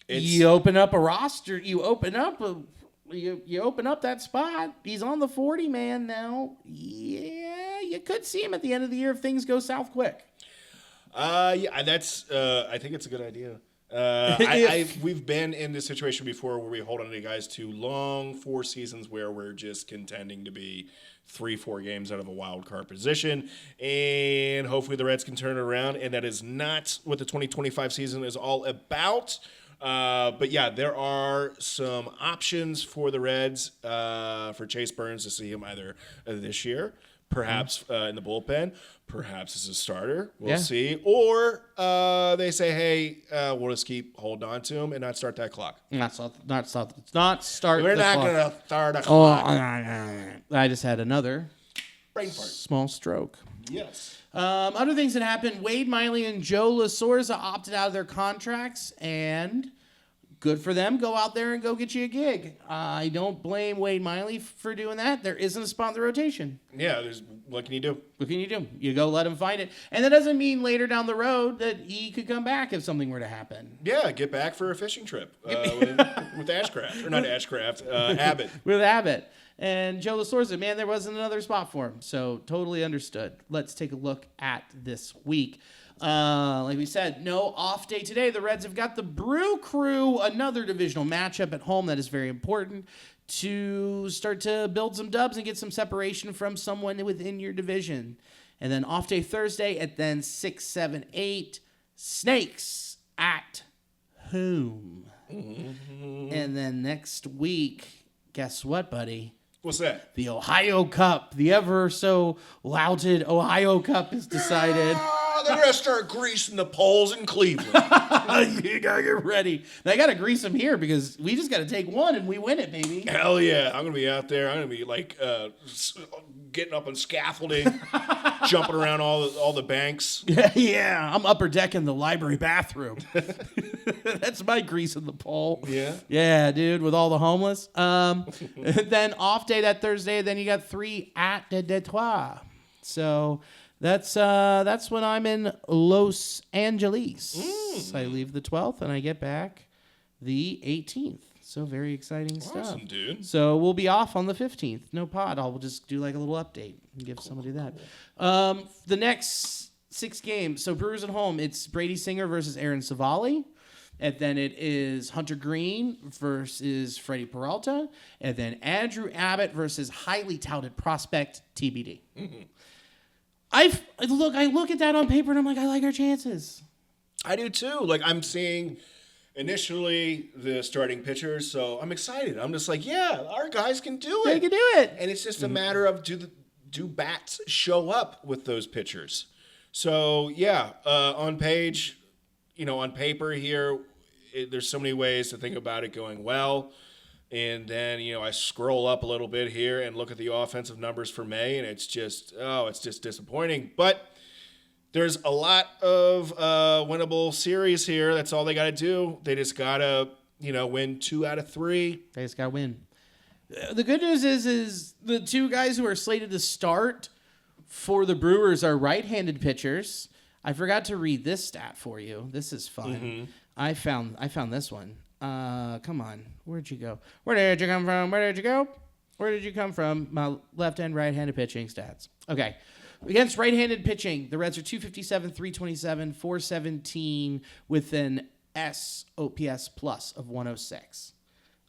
You open up a roster. You open up that spot. He's on the 40-man now. Yeah, you could see him at the end of the year if things go south quick. That's. I think it's a good idea. We've been in this situation before where we hold on to guys too long, 4 seasons where we're just contending to be 3-4 games out of a wild card position, and hopefully the Reds can turn it around. And that is not what the 2025 season is all about. But yeah, there are some options for the Reds, for Chase Burns to see him either this year, perhaps in the bullpen, perhaps as a starter. We'll see. Or they say, hey, we'll just keep holding on to him and not start that clock. Not start. We're not the going to start a clock. clock. I just had another Brain fart. small stroke. Yes. Other things that happened, Wade Miley and Joe Lasorza opted out of their contracts, and good for them. Go out there and go get you a gig. I don't blame Wade Miley for doing that. There isn't a spot in the rotation. Yeah, what can you do? What can you do? You go let him find it. And that doesn't mean later down the road that he could come back if something were to happen. Yeah, get back for a fishing trip with Ashcraft. Or not Ashcraft, Abbott. With Abbott. And Joe Lasorza, man, there wasn't another spot for him. So totally understood. Let's take a look at this week. Like we said, no off day today. The Reds have got the Brew Crew, another divisional matchup at home that is very important to start to build some dubs and get some separation from someone within your division. And then off day Thursday at then 6, 7, 8, Snakes at home. Mm-hmm. And then next week, guess what, buddy? What's that? The Ohio Cup, the ever so lauded Ohio Cup is decided. They're going to start greasing the poles in Cleveland. You got to get ready. They got to grease them here because we just got to take one and we win it, baby. Hell yeah. I'm going to be out there. I'm going to be like getting up on scaffolding, jumping around all the banks. Yeah. I'm upper decking the library bathroom. That's my greasing the pole. Yeah? Yeah, dude, with all the homeless. Then off day that Thursday, then you got 3 at Detroit. So... That's when I'm in Los Angeles. I leave the 12th and I get back the 18th. So very exciting stuff. Awesome, dude. So we'll be off on the 15th. No pod. I'll just do like a little update and give somebody that. The next 6 games. So Brewers at home, it's Brady Singer versus Aaron Savali. And then it is Hunter Green versus Freddie Peralta. And then Andrew Abbott versus highly touted prospect TBD. Mm-hmm. I look at that on paper and I'm like, I like our chances. I do too. Like I'm seeing initially the starting pitchers, so I'm excited. I'm just like, yeah, our guys can do it. They can do it. And it's just a matter of do bats show up with those pitchers? So yeah, on paper here, there's so many ways to think about it going well. And then, I scroll up a little bit here and look at the offensive numbers for May, and it's just disappointing. But there's a lot of winnable series here. That's all they got to do. They just got to, win 2 out of 3. They just got to win. The good news is the 2 guys who are slated to start for the Brewers are right-handed pitchers. I forgot to read this stat for you. This is fun. I found this one. Come on. Where'd you go? Where did you come from? Where did you go? Where did you come from? My left and right-handed pitching stats. Okay. Against right-handed pitching, the Reds are 257, 327, 417 with an S OPS plus of 106.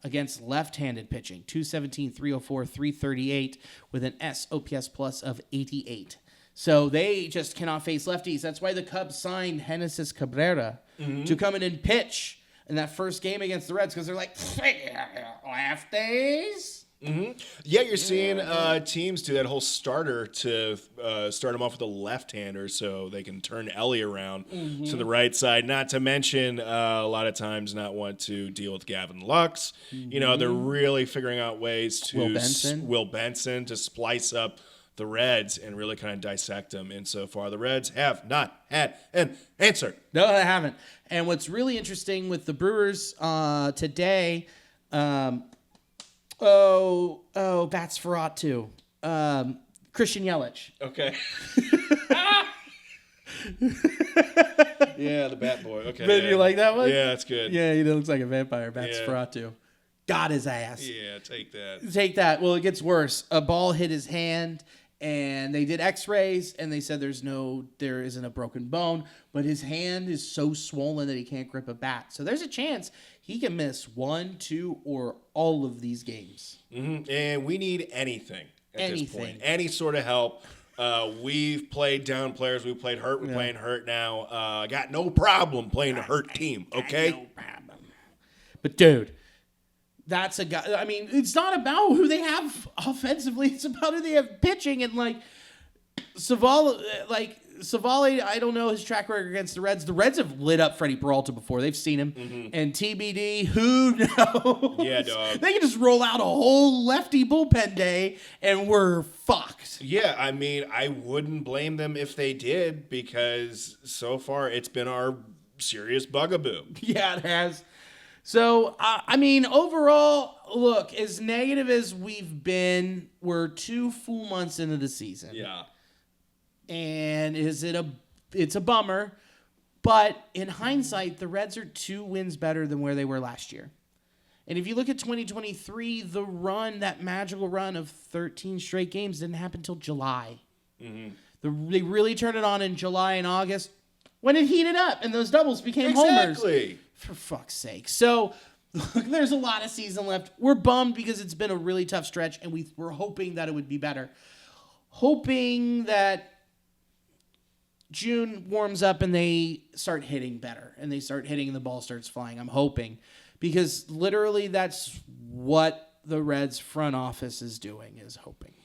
Against left-handed pitching, 217, 304, 338 with an S OPS plus of 88. So they just cannot face lefties. That's why the Cubs signed Genesis Cabrera to come in and pitch in that first game against the Reds because they're like, lefties? Yeah, you're seeing teams do that whole starter to start them off with a left-hander so they can turn Ellie around to the right side. Not to mention, a lot of times not want to deal with Gavin Lux. You know, they're really figuring out ways to Will Benson to splice up the Reds and really kind of dissect them. And so far, the Reds have not had an answer. No, they haven't. And what's really interesting with the Brewers today, bats for aught too. Christian Yelich. Okay. Yeah, the Bat Boy. Okay. Did you like that one? Yeah, that's good. Yeah, he looks like a vampire. Bats for aught too. Got his ass. Yeah, take that. Take that. Well, it gets worse. A ball hit his hand, and they did X-rays, and they said there isn't a broken bone, but his hand is so swollen that he can't grip a bat. So there's a chance he can miss 1, 2, or all of these games. And we need anything at this point. Any sort of help. We've played down players. We've played hurt. We're playing hurt now. Got no problem playing a hurt team, okay? No problem. But, dude, that's a guy. I mean, it's not about who they have offensively. It's about who they have pitching. And, Savale, I don't know his track record against the Reds. The Reds have lit up Freddie Peralta before. They've seen him. And TBD, who knows? Yeah, dog. They can just roll out a whole lefty bullpen day, and we're fucked. Yeah, I mean, I wouldn't blame them if they did because so far it's been our serious bugaboo. Yeah, it has. So, overall, look, as negative as we've been, we're 2 full months into the season. Yeah. And it's a bummer, but in hindsight, the Reds are 2 wins better than where they were last year. And if you look at 2023, that magical run of 13 straight games didn't happen until July. They really turned it on in July and August when it heated up and those doubles became homers. Exactly. For fuck's sake. So, look, there's a lot of season left. We're bummed because it's been a really tough stretch, and we're hoping that it would be better. Hoping that June warms up and they start hitting better, and they start hitting and the ball starts flying. I'm hoping. Because literally that's what the Reds front office is doing, is hoping.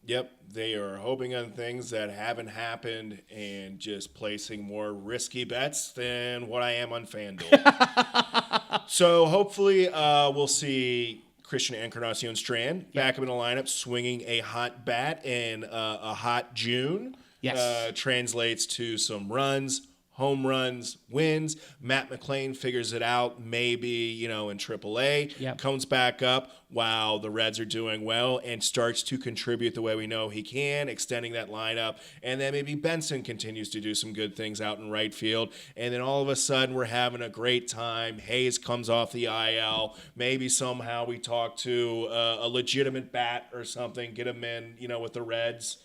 Yep, they are hoping on things that haven't happened and just placing more risky bets than what I am on FanDuel. So hopefully we'll see Christian Encarnacion Strand back up in the lineup, swinging a hot bat in a hot June. Yes. Translates to some runs, home runs, wins. Matt McLain figures it out, maybe, in AAA. Yep. Comes back up while the Reds are doing well and starts to contribute the way we know he can, extending that lineup. And then maybe Benson continues to do some good things out in right field. And then all of a sudden we're having a great time. Hayes comes off the IL. Maybe somehow we talk to a legitimate bat or something, get him in, with the Reds.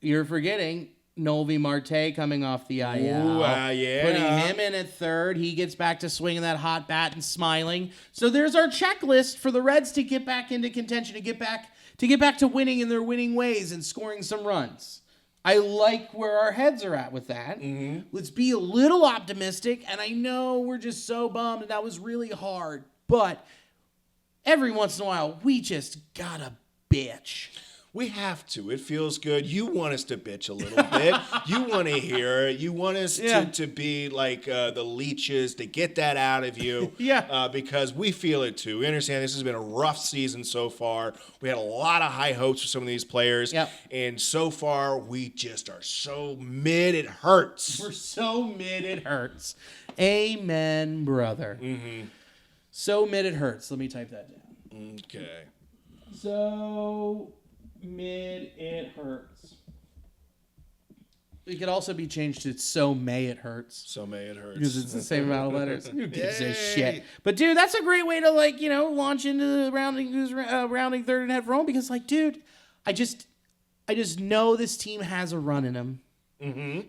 You're forgetting Noelvi Marte coming off the IL. Ooh, yeah. Putting him in at third. He gets back to swinging that hot bat and smiling. So there's our checklist for the Reds to get back into contention, to get back to winning in their winning ways and scoring some runs. I like where our heads are at with that. Let's be a little optimistic. And I know we're just so bummed and that was really hard. But every once in a while, we just gotta bitch. We have to. It feels good. You want us to bitch a little bit. You want to hear it. You want us to be like the leeches, to get that out of you. Because we feel it too. We understand this has been a rough season so far. We had a lot of high hopes for some of these players. And so far, we just are so mid it hurts. We're so mid it hurts. Amen, brother. So mid it hurts. Let me type that down. Okay. So mid it hurts. It could also be changed to "So May It Hurts." So may it hurts. Because it's the same amount of letters. Who gives a Yay. shit? But dude, that's a great way to launch into the rounding third and head for home. Because dude, I just know this team has a run in them. Mm-hmm.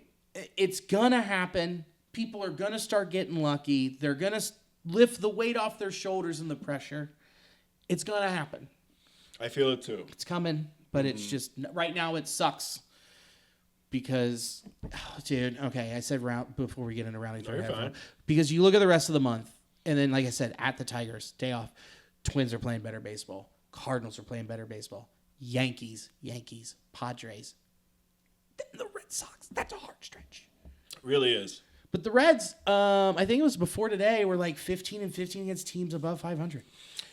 It's gonna happen. People are gonna start getting lucky. They're gonna lift the weight off their shoulders and the pressure. It's gonna happen. I feel it too. It's coming, but it's just right now it sucks. Because, dude, okay, I said round before we get into rounding third. You're fine. Because you look at the rest of the month, and then, like I said, at the Tigers, day off, Twins are playing better baseball. Cardinals are playing better baseball. Yankees, Padres. Then the Red Sox. That's a hard stretch. It really is. But the Reds, I think it was before today, were like 15-15 against teams above 500.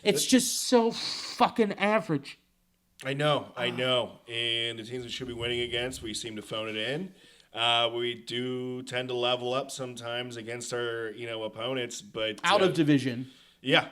It's just so fucking average. I know. And the teams we should be winning against, we seem to phone it in. We do tend to level up sometimes against our, opponents, but Out of division. Yeah.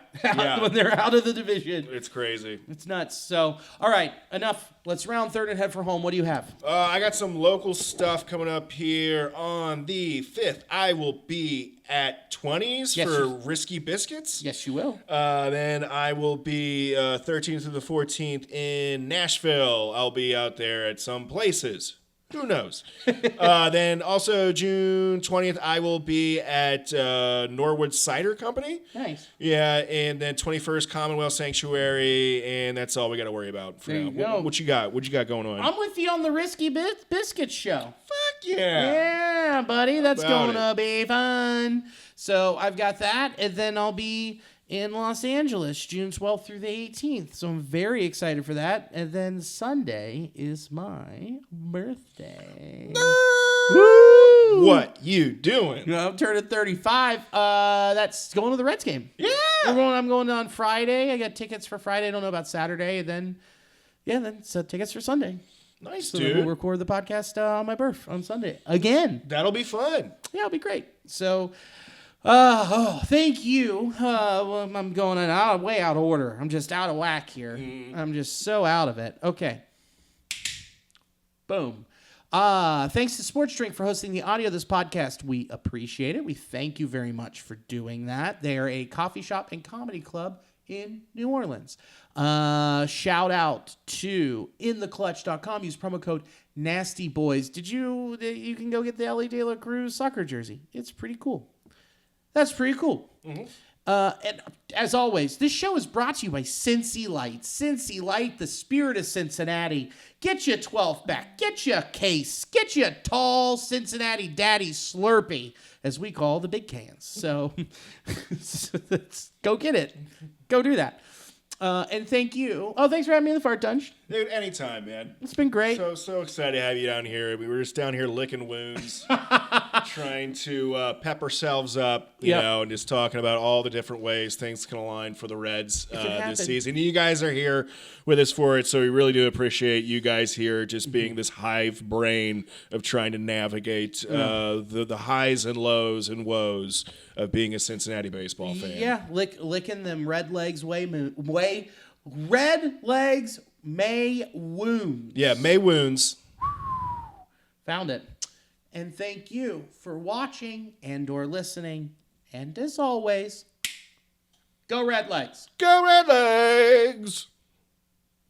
When they're out of the division. It's crazy. It's nuts. So, all right, enough. Let's round third and head for home. What do you have? I got some local stuff coming up here on the 5th. I will be at 20s Yes, for you- Risky Biscuits. Yes, you will. Then I will be 13th through the 14th in Nashville. I'll be out there at some places. Who knows? Then also June 20th, I will be at Norwood Cider Company. Nice. Yeah, and then 21st Commonwealth Sanctuary, and that's all we got to worry about for There now. you go. What you got? What you got going on? I'm with you on the Risky Biscuit show. Fuck yeah. Yeah, buddy. That's About going to be fun. So I've got that, and then I'll be in Los Angeles, June 12th through the 18th. So I'm very excited for that. And then Sunday is my birthday. Woo! What you doing? I'm turning 35. That's going to the Reds game. Yeah. I'm going on Friday. I got tickets for Friday. I don't know about Saturday. And then so tickets for Sunday. Nice, So dude. then we'll record the podcast on my birth on Sunday again. That'll be fun. Yeah, it'll be great. So, thank you. Well, I'm going way out of order. I'm just out of whack here. I'm just so out of it. Okay. Boom. Thanks to Sports Drink for hosting the audio of this podcast. We appreciate it. We thank you very much for doing that. They are a coffee shop and comedy club in New Orleans. Shout out to intheclutch.com. Use promo code Nasty Boys. You can go get the LA De La Cruz soccer jersey. It's pretty cool. That's pretty cool. And as always, this show is brought to you by Cincy Light. Cincy Light, the spirit of Cincinnati. Get you a 12-pack. Get you a case. Get you a tall Cincinnati Daddy Slurpee, as we call the big cans. So go get it. Go do that. And thank you. Oh, thanks for having me in the Fart Dungeon. Dude, anytime, man. It's been great. So excited to have you down here. We were just down here licking wounds, trying to pep ourselves up, you know, and just talking about all the different ways things can align for the Reds this season. You guys are here with us for it, so we really do appreciate you guys here just being this hive brain of trying to navigate the highs and lows and woes of being a Cincinnati baseball fan. Yeah, licking them red legs red legs May wounds. Yeah, May wounds. Found it. And thank you for watching and or listening. And as always, go Red Legs. Go Red Legs!